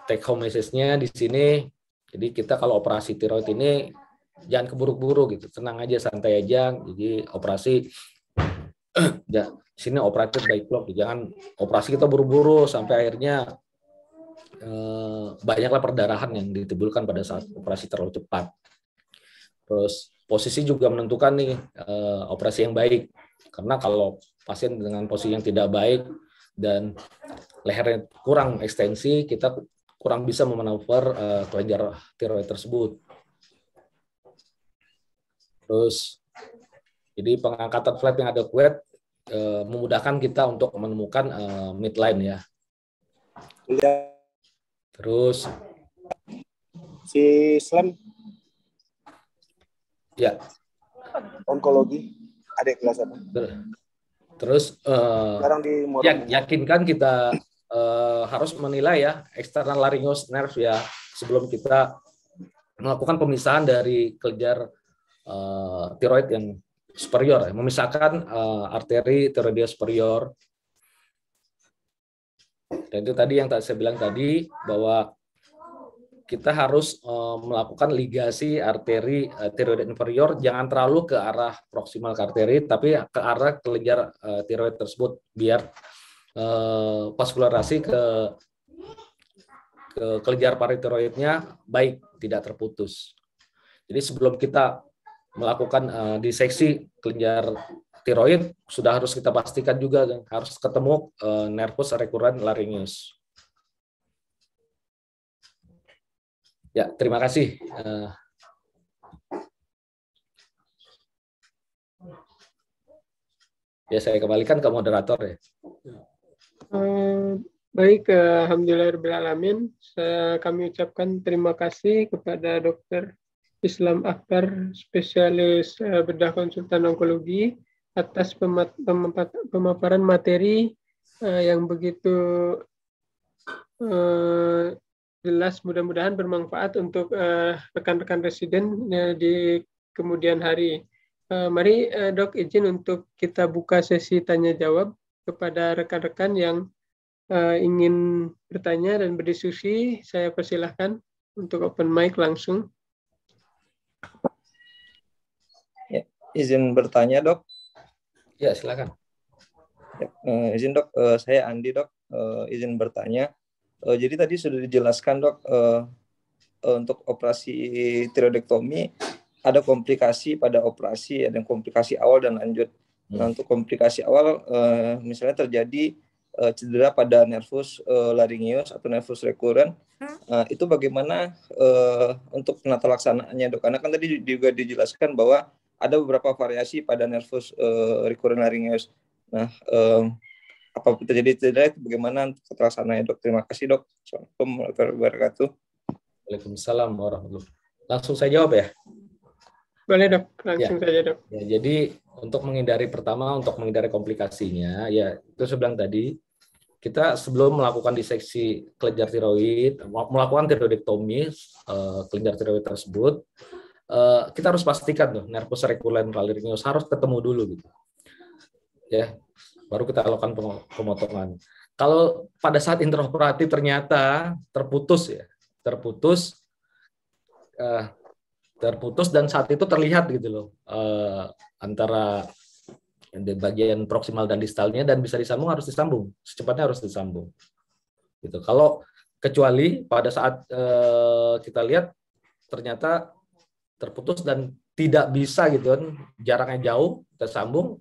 take home message-nya di sini, jadi kita kalau operasi tiroid ini jangan keburu-buru gitu, tenang aja, santai aja. Jadi operasi ya sini operatif by clock, jangan operasi kita buru-buru sampai akhirnya banyaklah perdarahan yang ditimbulkan pada saat operasi terlalu cepat. Terus posisi juga menentukan nih operasi yang baik, karena kalau pasien dengan posisi yang tidak baik dan lehernya kurang ekstensi, kita kurang bisa memanuver kelenjar tiroid tersebut. Terus jadi pengangkatan flap yang adequate memudahkan kita untuk menemukan midline ya. Terus Si Slam Ya. onkologi, adik kelas apa? Terus Sekarang di yakinkan kita harus menilai ya external laryngeus nerve ya sebelum kita melakukan pemisahan dari kelenjar tiroid yang superior, memisahkan arteri tiroideus superior. Dan itu tadi yang saya bilang tadi bahwa kita harus melakukan ligasi arteri tiroid inferior, jangan terlalu ke arah proximal arteri, tapi ke arah kelenjar tiroid tersebut biar vaskularasi ke kelenjar paratiroidnya baik, tidak terputus. Jadi sebelum kita melakukan diseksi kelenjar tiroid, sudah harus kita pastikan juga harus ketemu nervus recurrens laryngeus. Ya, terima kasih. Ya, saya kembalikan ke moderator ya. Baik, alhamdulillahirobbilalamin. Kami ucapkan terima kasih kepada Dr. Islam Akbar, spesialis bedah konsultan onkologi, atas pemaparan materi yang begitu jelas, mudah-mudahan bermanfaat untuk rekan-rekan residen di kemudian hari. Mari Dok izin untuk kita buka sesi tanya jawab kepada rekan-rekan yang ingin bertanya dan berdiskusi. Saya persilahkan untuk open mic langsung. Ya, izin bertanya Dok. Ya, silakan. Ya, izin Dok, saya Andi Dok, izin bertanya. Jadi tadi sudah dijelaskan Dok, untuk operasi tiroidektomi ada komplikasi pada operasi, ada komplikasi awal dan lanjut. Nah, untuk komplikasi awal, misalnya terjadi cedera pada nervus laryngeus atau nervus recurrens, itu bagaimana untuk penata laksanaannya Dok? Karena kan tadi juga dijelaskan bahwa ada beberapa variasi pada nervus recurrens laryngeus. Nah, apabila terjadi cedera itu bagaimana terlaksanaannya Dok? Terima kasih Dok. Assalamualaikum warahmatullahi wabarakatuh. Waalaikumsalam warahmatullahi wabarakatuh. Langsung saya jawab ya. Boleh Dok, langsung saja Dok. Ya, jadi untuk menghindari komplikasinya, ya itu saya bilang tadi, kita sebelum melakukan diseksi kelenjar tiroid, melakukan tiroidektomi kelenjar tiroid tersebut, kita harus pastikan tuh nervus recurrens laryngeus harus ketemu dulu gitu. Ya, baru kita lakukan pemotongan. Kalau pada saat intraoperatif ternyata terputus dan saat itu terlihat gitu loh antara di bagian proksimal dan distalnya, dan bisa disambung, harus disambung secepatnya, harus disambung gitu. Kalau kecuali pada saat kita lihat ternyata terputus dan tidak bisa gitu kan, jaraknya jauh, kita sambung,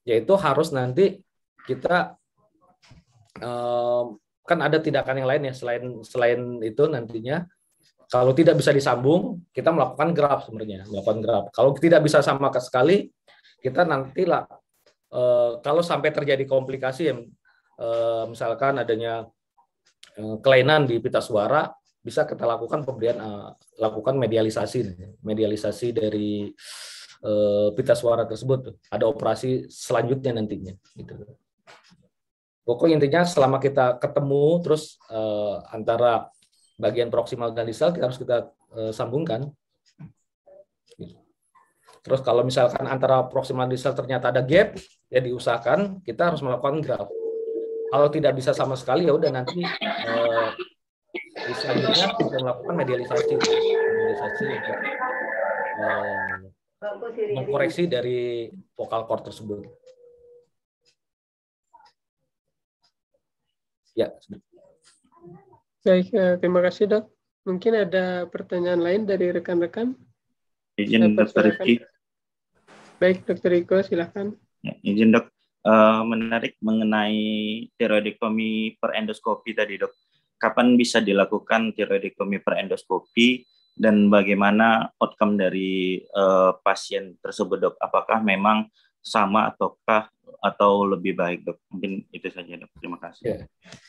yaitu harus nanti kita kan ada tindakan yang lain ya selain itu nantinya. Kalau tidak bisa disambung, kita melakukan graft sebenarnya, Kalau tidak bisa sama sekali, kita nantilah kalau sampai terjadi komplikasi yang misalkan adanya kelainan di pita suara, bisa kita lakukan lakukan medialisasi dari pita suara tersebut. Ada operasi selanjutnya nantinya. Gitu. Pokoknya intinya selama kita ketemu terus antara bagian proksimal dan distal harus kita sambungkan. Terus kalau misalkan antara proksimal dan distal ternyata ada gap, ya diusahakan kita harus melakukan graft. Kalau tidak bisa sama sekali, ya udah nanti selanjutnya kita melakukan medialisasi untuk mengkoreksi dari vocal cord tersebut. Ya. Baik, terima kasih Dok. Mungkin ada pertanyaan lain dari rekan-rekan? Izin Dr. Rifki. Baik, Dr. Riko, silakan. Ya, izin Dok, menarik mengenai tiroidektomi per endoskopi tadi Dok. Kapan bisa dilakukan tiroidektomi per endoskopi dan bagaimana outcome dari pasien tersebut Dok? Apakah memang sama ataukah atau lebih baik, Dok? Mungkin itu saja, Dok. Terima kasih.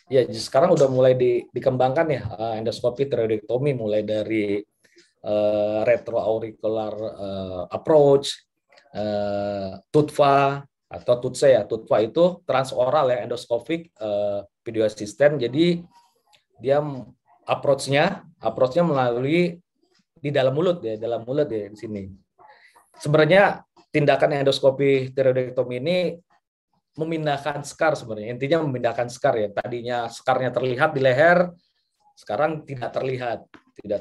Ya, sekarang udah mulai dikembangkan ya endoskopi tiroidektomi, mulai dari retroauricular approach, TUTVA atau TUTSE ya. TUTVA itu transoral ya, endoscopic video assistant. Jadi dia approach-nya melalui di dalam mulut ya di sini. Sebenarnya tindakan endoskopi tiroidektomi ini memindahkan skar sebenarnya. Intinya memindahkan skar ya. Tadinya skarnya terlihat di leher, sekarang tidak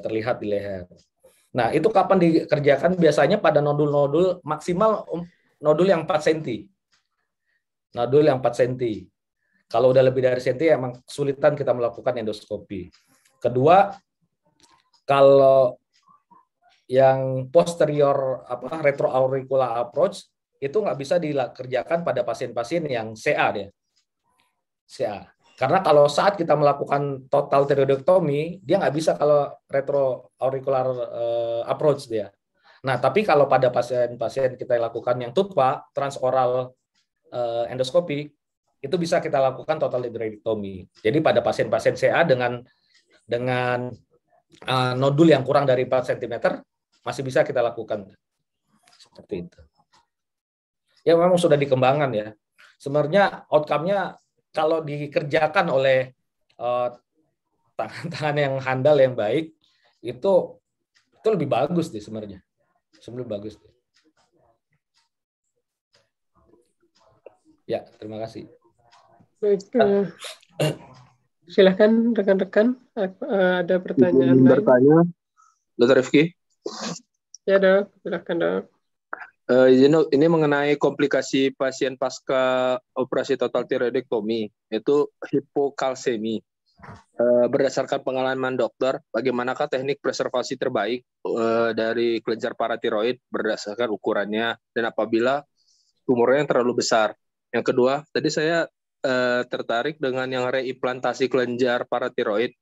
terlihat di leher. Nah, itu kapan dikerjakan? Biasanya pada nodul-nodul maksimal nodul yang 4 cm. Nodul yang 4 cm. Kalau udah lebih dari cm emang kesulitan kita melakukan endoskopi. Kedua, kalau yang posterior retroauricular approach itu nggak bisa dikerjakan pada pasien-pasien yang CA dia. CA. Karena kalau saat kita melakukan total tiroidektomi, dia nggak bisa kalau retroauricular approach dia. Nah, tapi kalau pada pasien-pasien kita lakukan yang TUTVA, transoral endoskopi, itu bisa kita lakukan total tiroidektomi. Jadi pada pasien-pasien CA dengan nodul yang kurang dari 4 cm, masih bisa kita lakukan. Seperti itu. Ya memang sudah dikembangkan ya. Sebenarnya outcome-nya kalau dikerjakan oleh tangan yang handal yang baik, itu lebih bagus deh sebenarnya. Sebelum bagus deh. Ya, terima kasih. Baik, silakan rekan-rekan, ada pertanyaan lain? Bertanya, Dr. Rifki. Ya dok, silakan dok. Ini mengenai komplikasi pasien pasca operasi total tiroidektomi, itu hipokalsemi. Berdasarkan pengalaman dokter, bagaimanakah teknik preservasi terbaik dari kelenjar paratiroid berdasarkan ukurannya dan apabila tumornya yang terlalu besar? Yang kedua, tadi saya tertarik dengan yang reimplantasi kelenjar paratiroid.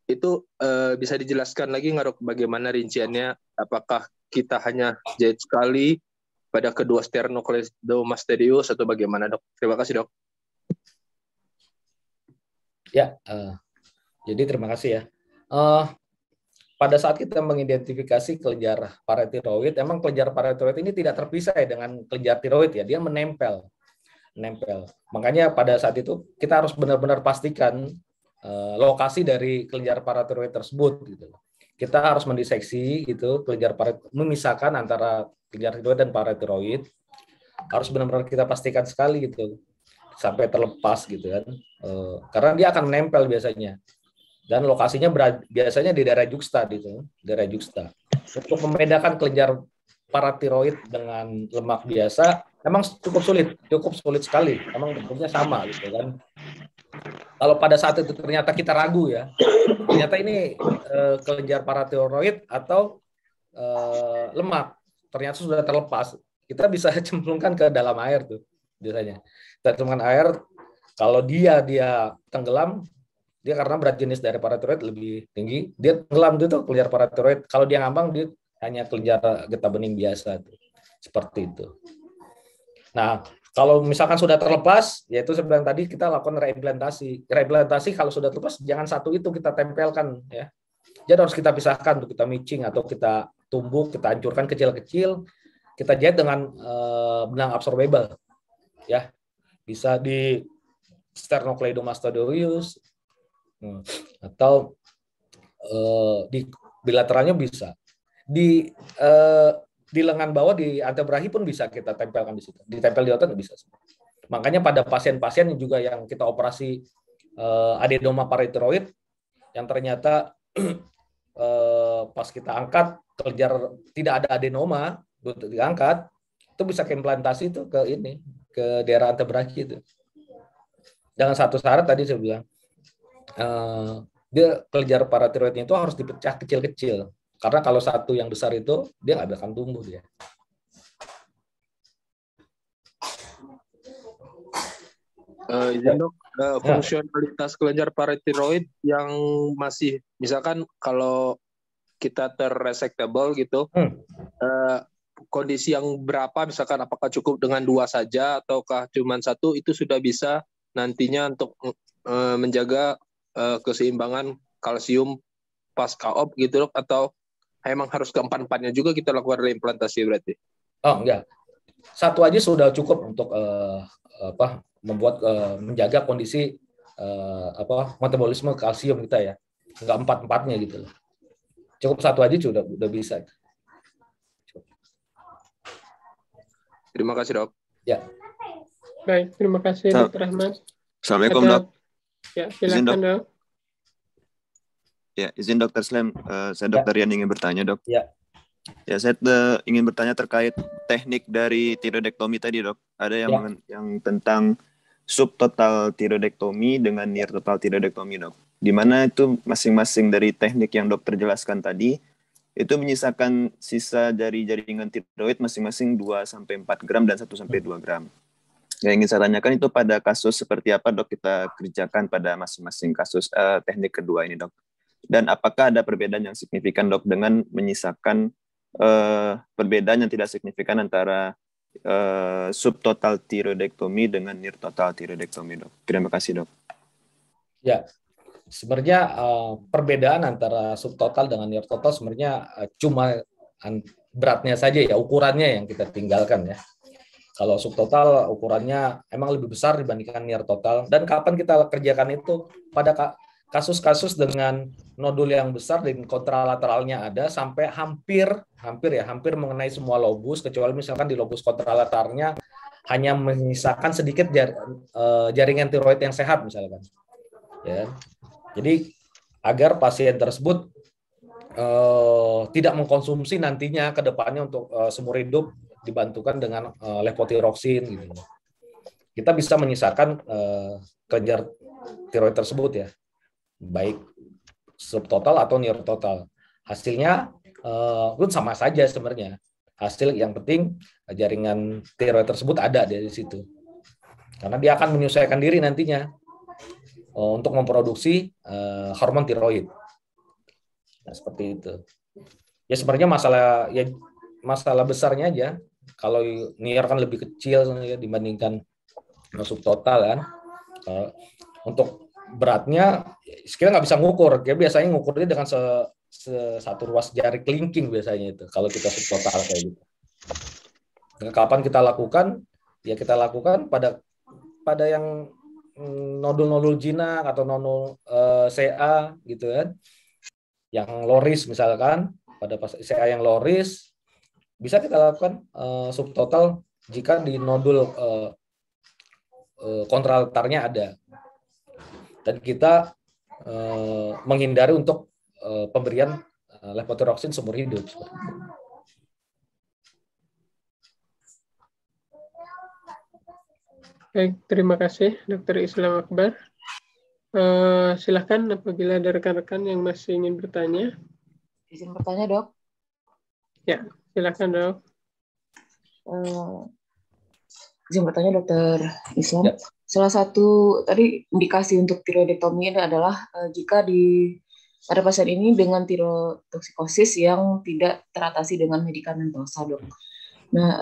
Itu bisa dijelaskan lagi nggak dok, bagaimana rinciannya? Apakah kita hanya jahit sekali pada kedua sternocleidomastoideus atau bagaimana dok? Terima kasih dok. Ya, jadi terima kasih ya. Pada saat kita mengidentifikasi kelenjar paratiroid, emang kelenjar paratiroid ini tidak terpisah dengan kelenjar tiroid ya, dia menempel. Makanya pada saat itu kita harus benar-benar pastikan lokasi dari kelenjar paratiroid tersebut gitu. Kita harus mendiseksi gitu kelenjar paratiroid, memisahkan antara kelenjar tiroid dan paratiroid. Harus benar-benar kita pastikan sekali gitu sampai terlepas gitu kan. Karena dia akan menempel biasanya. Dan lokasinya biasanya di daerah juxta gitu, daerah juxta. Untuk membedakan kelenjar paratiroid dengan lemak biasa emang cukup sulit sekali. Emang bentuknya sama gitu kan. Kalau pada saat itu ternyata kita ragu ya, ternyata ini kelenjar paratiroid atau lemak, ternyata sudah terlepas, kita bisa cemplungkan ke dalam air tuh biasanya. Kita cemplungkan air, kalau dia tenggelam, dia karena berat jenis dari paratiroid lebih tinggi, dia tenggelam itu kelenjar paratiroid. Kalau dia ngambang, dia hanya kelenjar getah bening biasa tuh. Seperti itu. Nah, kalau misalkan sudah terlepas, yaitu sebenarnya tadi kita lakukan reimplantasi. Reimplantasi kalau sudah terlepas, jangan satu itu kita tempelkan ya. Jadi harus kita pisahkan, untuk kita micing atau kita tumbuk, kita hancurkan kecil-kecil, kita jahit dengan benang absorbable, ya. Bisa di sternocleidomastoideus atau di bilateralnya bisa. Di lengan bawah di antebrachi pun bisa kita tempelkan di situ. Ditempel di otot bisa. Makanya pada pasien-pasien juga yang kita operasi adenoma paratiroid yang ternyata pas kita angkat kelenjar tidak ada adenoma, diangkat, itu bisa ke implantasi itu ke daerah antebrachi itu. Dengan satu syarat tadi saya bilang, dia kelenjar paratiroidnya itu harus dipecah kecil-kecil. Karena kalau satu yang besar itu, dia nggak akan tumbuh dia. Dok, fungsionalitas kelenjar paratiroid yang masih, misalkan kalau kita terresectable gitu, kondisi yang berapa, misalkan apakah cukup dengan 2 saja ataukah cuma 1, itu sudah bisa nantinya untuk menjaga keseimbangan kalsium pasca op gitu dok, atau emang harus ke-4-4-nya juga kita lakukan reimplantasi berarti? Oh enggak, 1 aja sudah cukup untuk menjaga kondisi metabolisme kalsium kita ya, enggak 4-4-nya gitu loh. Cukup 1 aja sudah bisa. Terima kasih dok. Ya. Baik, terima kasih Dr. Ahmad. Assalamualaikum dok. Ya, silakan dok. Ya, izin Dr. Slem, saya Dr. Rian ingin bertanya dok. Ya. Ya, saya ingin bertanya terkait teknik dari tiroidektomi tadi dok. Ada yang tentang subtotal tiroidektomi dengan near total tiroidektomi dok. Di mana itu masing-masing dari teknik yang dokter jelaskan tadi, itu menyisakan sisa dari jaringan tiroid masing-masing 2-4 gram dan 1-2 gram. Yang ingin saya tanyakan itu pada kasus seperti apa dok kita kerjakan pada masing-masing kasus teknik kedua ini dok. Dan apakah ada perbedaan yang signifikan dok dengan menyisakan perbedaan yang tidak signifikan antara subtotal tiroidektomi dengan near total tiroidektomi dok. Terima kasih dok. Ya, sebenarnya perbedaan antara subtotal dengan near total sebenarnya cuma beratnya saja ya, ukurannya yang kita tinggalkan ya. Kalau subtotal ukurannya emang lebih besar dibandingkan near total. Dan kapan kita kerjakan itu? Pada kasus-kasus dengan nodul yang besar dan kontralateralnya ada sampai hampir mengenai semua lobus, kecuali misalkan di lobus kontralateralnya hanya menyisakan sedikit jaringan tiroid yang sehat misalkan. Ya. Jadi agar pasien tersebut tidak mengkonsumsi nantinya ke depannya untuk seumur hidup dibantukan dengan levotiroxin gitu. Kita bisa menyisakan kelenjar tiroid tersebut ya, baik subtotal atau near total. Hasilnya pun sama saja sebenarnya. Hasil yang penting jaringan tiroid tersebut ada dari situ. Karena dia akan menyesuaikan diri nantinya untuk memproduksi hormon tiroid. Nah, seperti itu. Ya sebenarnya masalah besarnya aja. Kalau near kan lebih kecil ya, dibandingkan subtotal kan. Untuk beratnya kita nggak bisa ngukur. Kita biasanya ngukurnya dengan satu ruas jari kelingking biasanya itu. Kalau kita subtotal kayak gitu. Nah, kapan kita lakukan? Ya kita lakukan pada yang nodul-nodul jinak atau nodul CA gitu kan. Yang low risk misalkan, pada CA yang low risk bisa kita lakukan subtotal jika di nodul kontralateralnya ada. Dan kita menghindari untuk pemberian levotiroxin seumur hidup. Baik, terima kasih Dr. Islam Akbar. Silakan apabila ada rekan-rekan yang masih ingin bertanya. Izin bertanya dok. Ya, silakan dok. Izin bertanya Dr. Islam. Ya. Salah satu tadi indikasi untuk tiroidektomi adalah jika pada pasien ini dengan tirotoksikosis yang tidak teratasi dengan medikamentosa dok. Nah,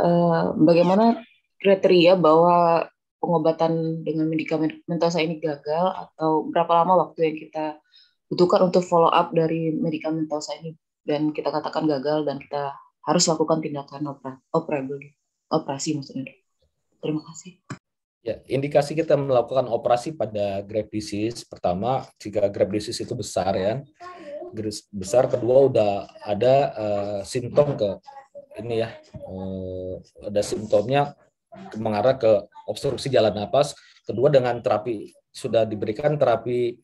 bagaimana kriteria bahwa pengobatan dengan medikamentosa ini gagal atau berapa lama waktu yang kita butuhkan untuk follow up dari medikamentosa ini dan kita katakan gagal dan kita harus lakukan tindakan operasi maksudnya. Terima kasih. Ya, indikasi kita melakukan operasi pada Graves' disease pertama jika Graves' disease itu besar ya. Besar, kedua udah ada simptom ada simptomnya mengarah ke obstruksi jalan napas. Kedua dengan terapi sudah diberikan terapi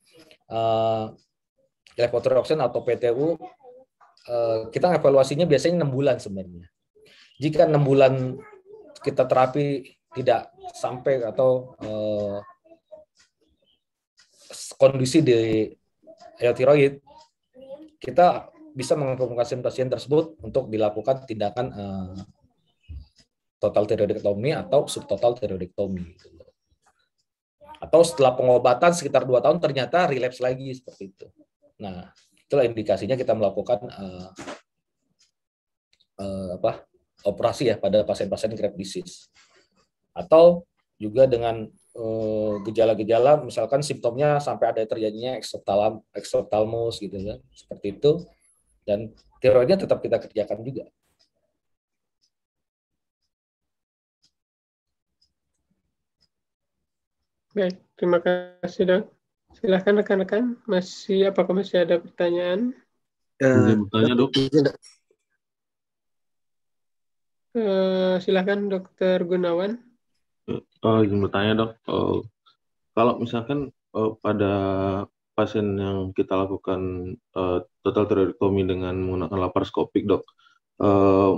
levotiroxin atau PTU, kita evaluasinya biasanya 6 bulan sebenarnya. Jika 6 bulan kita terapi tidak sampai atau kondisi di eutiroid, kita bisa menginformasikan pasien tersebut untuk dilakukan tindakan total tiroidektomi atau subtotal tiroidektomi. Atau setelah pengobatan sekitar 2 tahun ternyata relapse lagi seperti itu. Nah, itulah indikasinya kita melakukan operasi ya pada pasien-pasien Graves disease. Atau juga dengan gejala-gejala, misalkan simptomnya sampai ada terjadinya ekstoptalmos gitu kan, seperti itu, dan tiroidnya tetap kita kerjakan juga. Baik, terima kasih dok. Silahkan rekan-rekan, apakah masih ada pertanyaan? Izin bertanya dok. Silahkan Dokter Gunawan. Izin bertanya dok. Kalau misalkan pada pasien yang kita lakukan total tiroidektomi dengan menggunakan laparoskopik dok,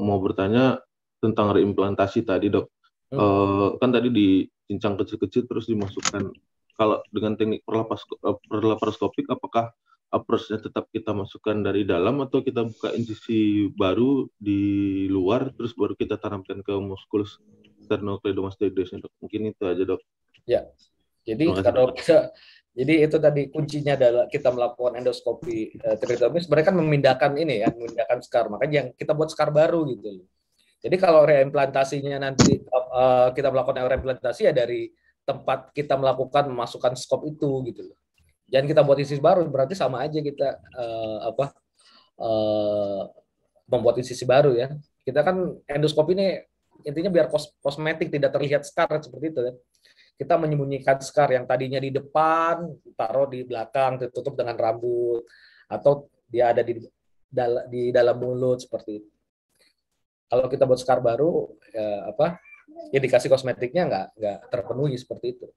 mau bertanya tentang reimplantasi tadi dok. Kan tadi dicincang kecil-kecil terus dimasukkan. Kalau dengan teknik perlaparoskopik, apakah approach-nya tetap kita masukkan dari dalam atau kita buka insisi baru di luar terus baru kita tanamkan ke musculus sternocleidomastoidesnya dok? Mungkin itu aja dok. Ya, jadi kalau jadi itu tadi kuncinya adalah kita melakukan endoskopi tiroidektomi, sebenarnya kan memindahkan ini ya, memindahkan skar. Makanya yang kita buat skar baru gitu. Jadi kalau reimplantasinya nanti kita melakukan reimplantasi ya dari tempat kita melakukan memasukkan skop itu gitu loh. Jangan kita buat insisi baru, berarti sama aja kita membuat insisi baru ya. Kita kan endoskopi ini intinya biar kosmetik, tidak terlihat skar seperti itu kan. Kita menyembunyikan skar yang tadinya di depan, taruh di belakang, ditutup dengan rambut, atau dia ada di dalam mulut seperti itu. Kalau kita buat skar baru, indikasi kosmetiknya nggak terpenuhi seperti itu.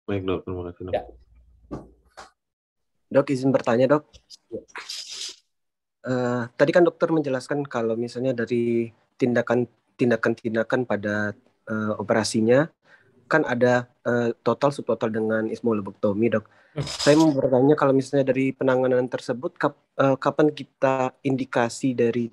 Baik dok, terima kasih dok. Ya. Dok, izin bertanya dok. Tadi kan dokter menjelaskan kalau misalnya dari tindakan pada operasinya kan ada total subtotal dengan ismolobektomi dok. Saya mau bertanya kalau misalnya dari penanganan tersebut kapan kita indikasi dari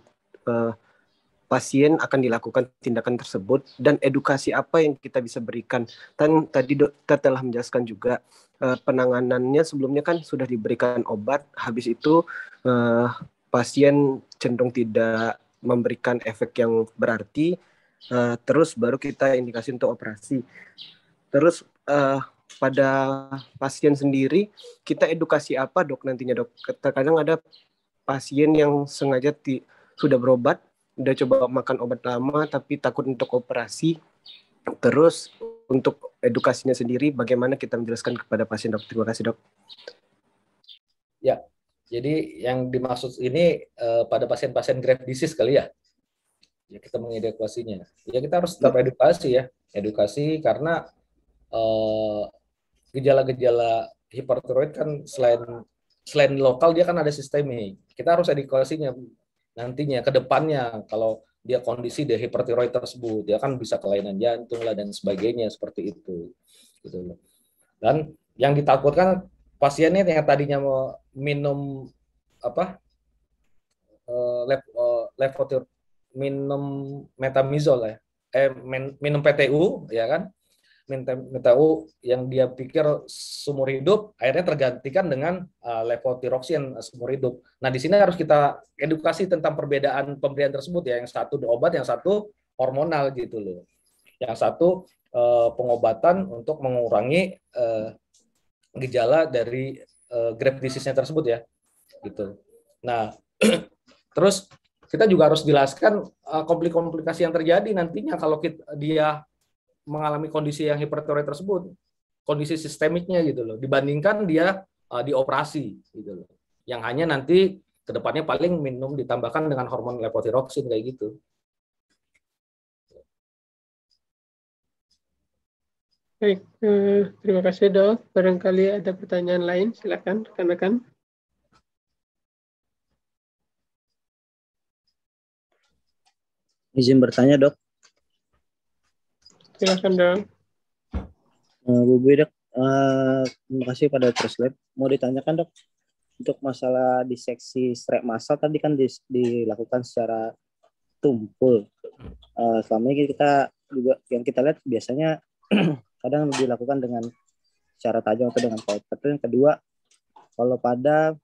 pasien akan dilakukan tindakan tersebut dan edukasi apa yang kita bisa berikan. Dan tadi dokter telah menjelaskan juga penanganannya sebelumnya kan sudah diberikan obat, habis itu pasien cenderung tidak memberikan efek yang berarti, terus baru kita indikasi untuk operasi. Terus pada pasien sendiri kita edukasi apa dok nantinya dok? Terkadang ada pasien yang sengaja sudah berobat, udah coba makan obat lama tapi takut untuk operasi. Terus untuk edukasinya sendiri bagaimana kita menjelaskan kepada pasien dok? Terima kasih dok. Ya, jadi yang dimaksud ini pada pasien-pasien Graves disease kali ya. Ya kita mengedukasinya. Ya kita harus tetap edukasi ya. Edukasi karena gejala-gejala hipertiroid kan selain lokal dia kan ada sistemik. Kita harus edukasinya nantinya ke depannya kalau dia kondisi dia hipertiroid tersebut, dia kan bisa kelainan jantung lah dan sebagainya seperti itu. Gitu. Dan yang ditakutkan pasiennya yang tadinya mau minum minum metamizol ya, minum PTU ya kan, PTU yang dia pikir seumur hidup akhirnya tergantikan dengan levotiroxin seumur hidup. Nah di sini harus kita edukasi tentang perbedaan pemberian tersebut ya, yang satu obat, yang satu hormonal gitu loh, yang satu pengobatan untuk mengurangi gejala dari Graves disease-nya tersebut ya gitu. Nah terus kita juga harus jelaskan komplikasi yang terjadi nantinya kalau dia mengalami kondisi yang hipertiroid tersebut, kondisi sistemiknya gitu loh, dibandingkan dia dioperasi gitu loh, yang hanya nanti kedepannya paling minum ditambahkan dengan hormon levotiroxin kayak gitu. Baik, terima kasih dok. Barangkali ada pertanyaan lain, silakan rekan-rekan. Izin bertanya dok. Silakan dok. Bu Dok, terima kasih pada Translab. Mau ditanyakan dok, untuk masalah diseksi strep massal tadi kan dilakukan secara tumpul. Selama ini kita juga yang kita lihat biasanya kadang dilakukan dengan secara tajam atau dengan pauper. Yang kedua, kalau pada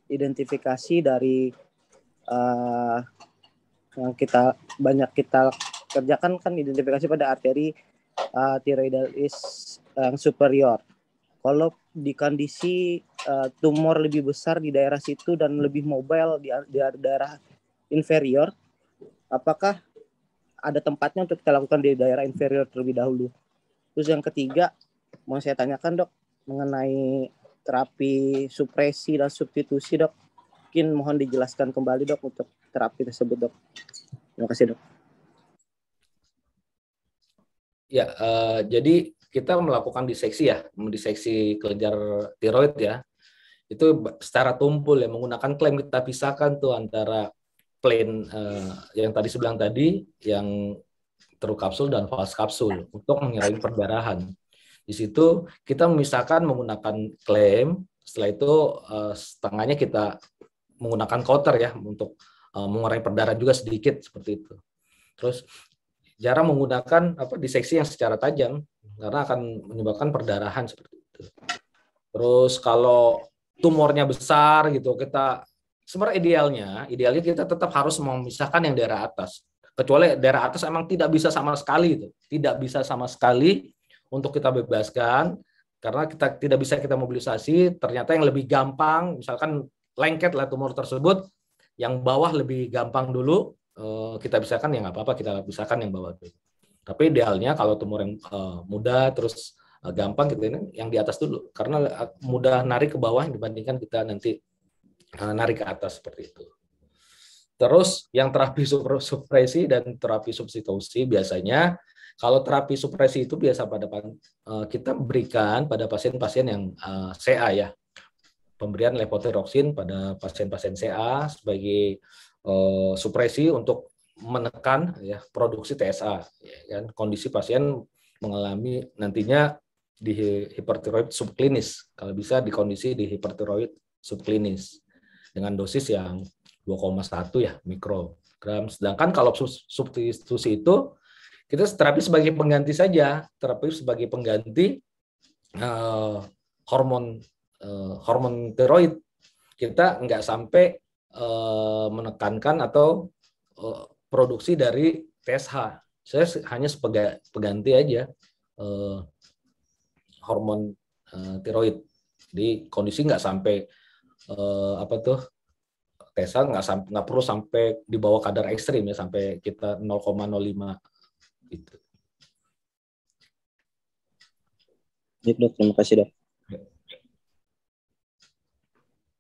identifikasi dari yang banyak kita kerjakan kan identifikasi pada arteri tiroidalis yang superior. Kalau di kondisi tumor lebih besar di daerah situ dan lebih mobile di daerah inferior, apakah ada tempatnya untuk kita lakukan di daerah inferior terlebih dahulu? Terus yang ketiga, mau saya tanyakan dok, mengenai terapi supresi dan substitusi dok. Mungkin mohon dijelaskan kembali dok untuk terapi tersebut dok. Terima kasih dok. Ya, jadi kita melakukan diseksi ya, diseksi kelenjar tiroid ya. Itu secara tumpul ya, menggunakan klaim kita pisahkan tuh antara plane yang tadi saya bilang tadi, yang true kapsul dan false kapsul untuk mengurangi perdarahan. Di situ kita memisahkan menggunakan klaim, setelah itu setengahnya kita menggunakan cutter ya untuk mengurangi perdarahan juga sedikit seperti itu. Terus jarang menggunakan diseksi yang secara tajam karena akan menyebabkan perdarahan seperti itu. Terus kalau tumornya besar gitu, kita sebenarnya idealnya kita tetap harus memisahkan yang daerah atas. Kecuali daerah atas emang tidak bisa sama sekali itu, tidak bisa sama sekali untuk kita bebaskan karena kita tidak bisa kita mobilisasi. Ternyata yang lebih gampang, misalkan lengket lah tumor tersebut, yang bawah lebih gampang dulu. Kita pisahkan ya nggak apa-apa, kita pisahkan yang bawah dulu. Tapi idealnya kalau tumor yang mudah terus gampang gitu ini yang di atas dulu karena mudah narik ke bawah dibandingkan kita nanti narik ke atas seperti itu. Terus yang terapi supresi dan terapi substitusi biasanya kalau terapi supresi itu biasa kita berikan pada pasien-pasien yang CA ya. Pemberian levotiroxin pada pasien-pasien CA sebagai supresi untuk menekan ya produksi TSA ya kan, kondisi pasien mengalami nantinya di hipertiroid subklinis, kalau bisa di kondisi di hipertiroid subklinis dengan dosis yang 2,1 ya mikrogram. Sedangkan kalau substitusi itu kita terapi sebagai pengganti saja, terapi sebagai pengganti hormon tiroid. Kita nggak sampai menekankan atau produksi dari TSH. Saya hanya sebagai pengganti aja hormon tiroid. Di kondisi nggak sampai TSH nggak perlu sampai di bawah kadar ekstrim ya, sampai kita 0,05 gitu. Baik dok, terima kasih dok.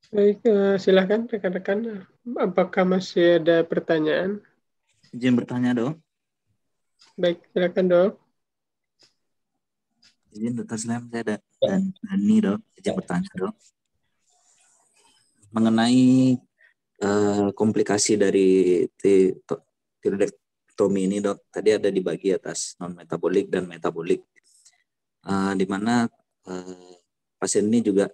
Baik, silakan rekan-rekan. Apakah masih ada pertanyaan? Izin bertanya dok. Baik, silakan dok. Izin Dr. Slem, saya dan Dani dok. Izin bertanya dok. Mengenai komplikasi dari tiroidektomi ini dok, tadi ada dibagi atas non metabolik dan metabolik, di mana pasien ini juga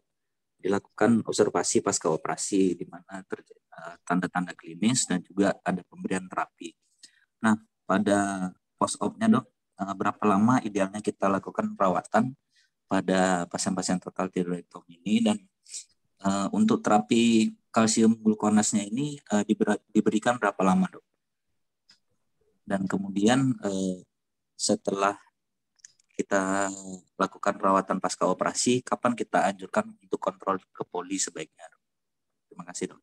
dilakukan observasi pasca operasi di mana terjadi tanda-tanda klinis dan juga ada pemberian terapi. Nah, pada post-op-nya dok, berapa lama idealnya kita lakukan perawatan pada pasien-pasien total tiroidektomi ini, dan untuk terapi kalsium glukonasnya ini diberikan berapa lama dok? Dan kemudian setelah kita lakukan perawatan pasca operasi, kapan kita anjurkan untuk kontrol ke poli sebaiknya? Terima kasih dok.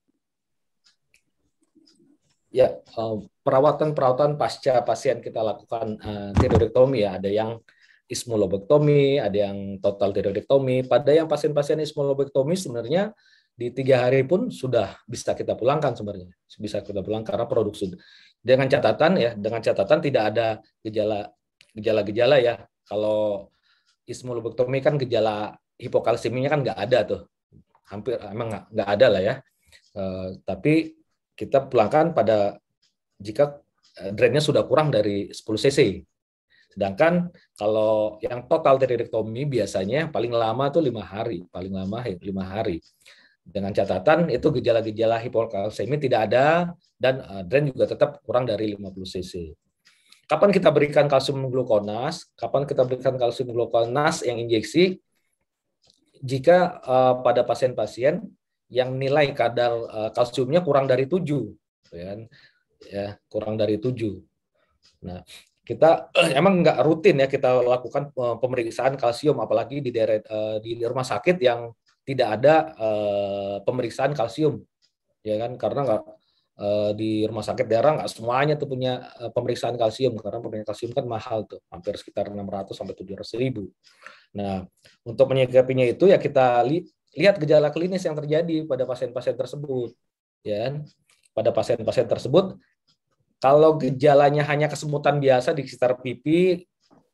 Ya, perawatan pasca pasien kita lakukan tiroidektomi ya, ada yang ismulobektomi, ada yang total tiroidektomi. Pada yang pasien-pasien ismulobektomi sebenarnya di 3 hari pun sudah bisa kita pulangkan sebenarnya, bisa kita pulang karena produksi. Dengan catatan tidak ada gejala-gejala ya. Kalau ismulobektomi kan gejala hipokalseminya kan nggak ada tuh, hampir emang nggak ada lah ya. Tapi kita pulangkan pada jika drainnya sudah kurang dari 10 cc. Sedangkan kalau yang total tiroidektomi biasanya paling lama tuh 5 hari, paling lama 5 hari. Dengan catatan itu gejala-gejala hipokalsemi tidak ada dan drain juga tetap kurang dari 50 cc. Kapan kita berikan kalsium glukonas? Kapan kita berikan kalsium glukonas yang injeksi? Jika pada pasien-pasien yang nilai kadar kalsiumnya kurang dari 7, ya. ya, kurang dari 7. Nah, kita emang nggak rutin ya kita lakukan pemeriksaan kalsium, apalagi di daerah di rumah sakit yang tidak ada pemeriksaan kalsium, ya kan? Karena nggak di rumah sakit daerah nggak semuanya tuh punya pemeriksaan kalsium, karena pemeriksaan kalsium kan mahal tuh, hampir sekitar 600 sampai 700.000. Nah, untuk menyikapinya itu ya kita lihat gejala klinis yang terjadi pada pasien-pasien tersebut, ya kan? Pada pasien-pasien tersebut, kalau gejalanya hanya kesemutan biasa di sekitar pipi,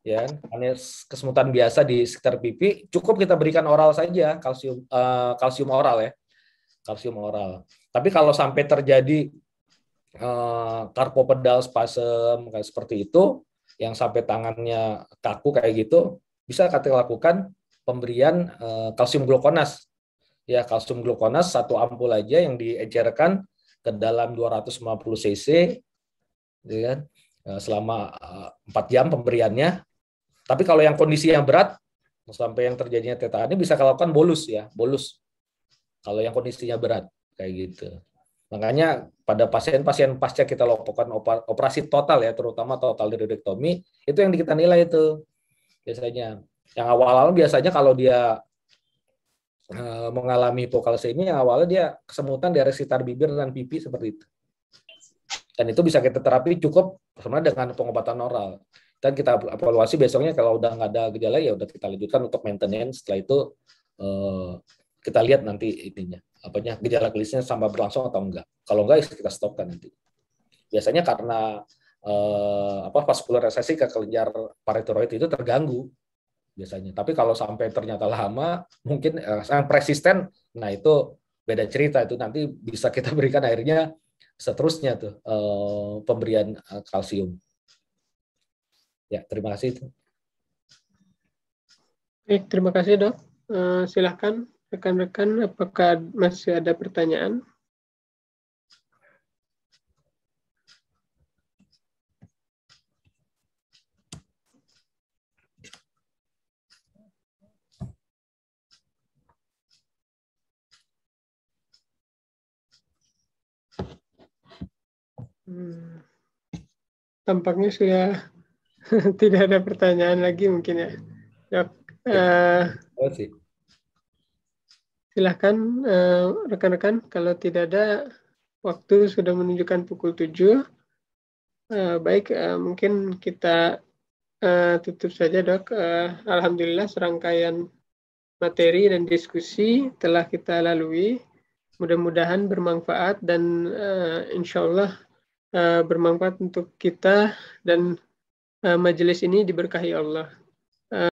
ya, hanya kesemutan biasa di sekitar pipi, cukup kita berikan oral saja, kalsium oral ya, kalsium oral. Tapi kalau sampai terjadi carpopedal spasm kayak seperti itu, yang sampai tangannya kaku kayak gitu, bisa kita lakukan pemberian kalsium glukonas. Ya, kalsium glukonas 1 ampul aja yang diencerkan ke dalam 250 cc, ya kan? Selama 4 jam pemberiannya. Tapi kalau yang kondisi yang berat sampai yang terjadinya tetani bisa lakukan bolus ya, bolus. Kalau yang kondisinya berat kayak gitu. Makanya pada pasien-pasien pasca kita lakukan operasi total ya, terutama total tiroidektomi, itu yang kita nilai itu biasanya. Yang awal-awal biasanya kalau dia mengalami hipokalsemia, awalnya dia kesemutan di area sekitar bibir dan pipi seperti itu. Dan itu bisa kita terapi cukup sebenarnya dengan pengobatan oral. Dan kita evaluasi besoknya kalau udah nggak ada gejala ya udah kita lanjutkan untuk maintenance. Setelah itu kita lihat nanti intinya apanya gejala klinisnya sampai berlangsung atau enggak. Kalau enggak kita stopkan nanti. Biasanya karena vaskular resesi ke kelenjar paratiroid itu terganggu biasanya. Tapi kalau sampai ternyata lama, mungkin sangat persisten, nah itu beda cerita, itu nanti bisa kita berikan akhirnya seterusnya tuh pemberian kalsium. Ya, terima kasih. Baik, terima kasih Dok. Silakan rekan-rekan, apakah masih ada pertanyaan? Tampaknya sudah tidak ada pertanyaan lagi mungkin ya. Dok, silahkan rekan-rekan, kalau tidak ada, waktu sudah menunjukkan pukul 7. Baik, mungkin kita tutup saja Dok. Alhamdulillah serangkaian materi dan diskusi telah kita lalui. Mudah-mudahan bermanfaat dan insya Allah bermanfaat untuk kita dan majelis ini diberkahi Allah.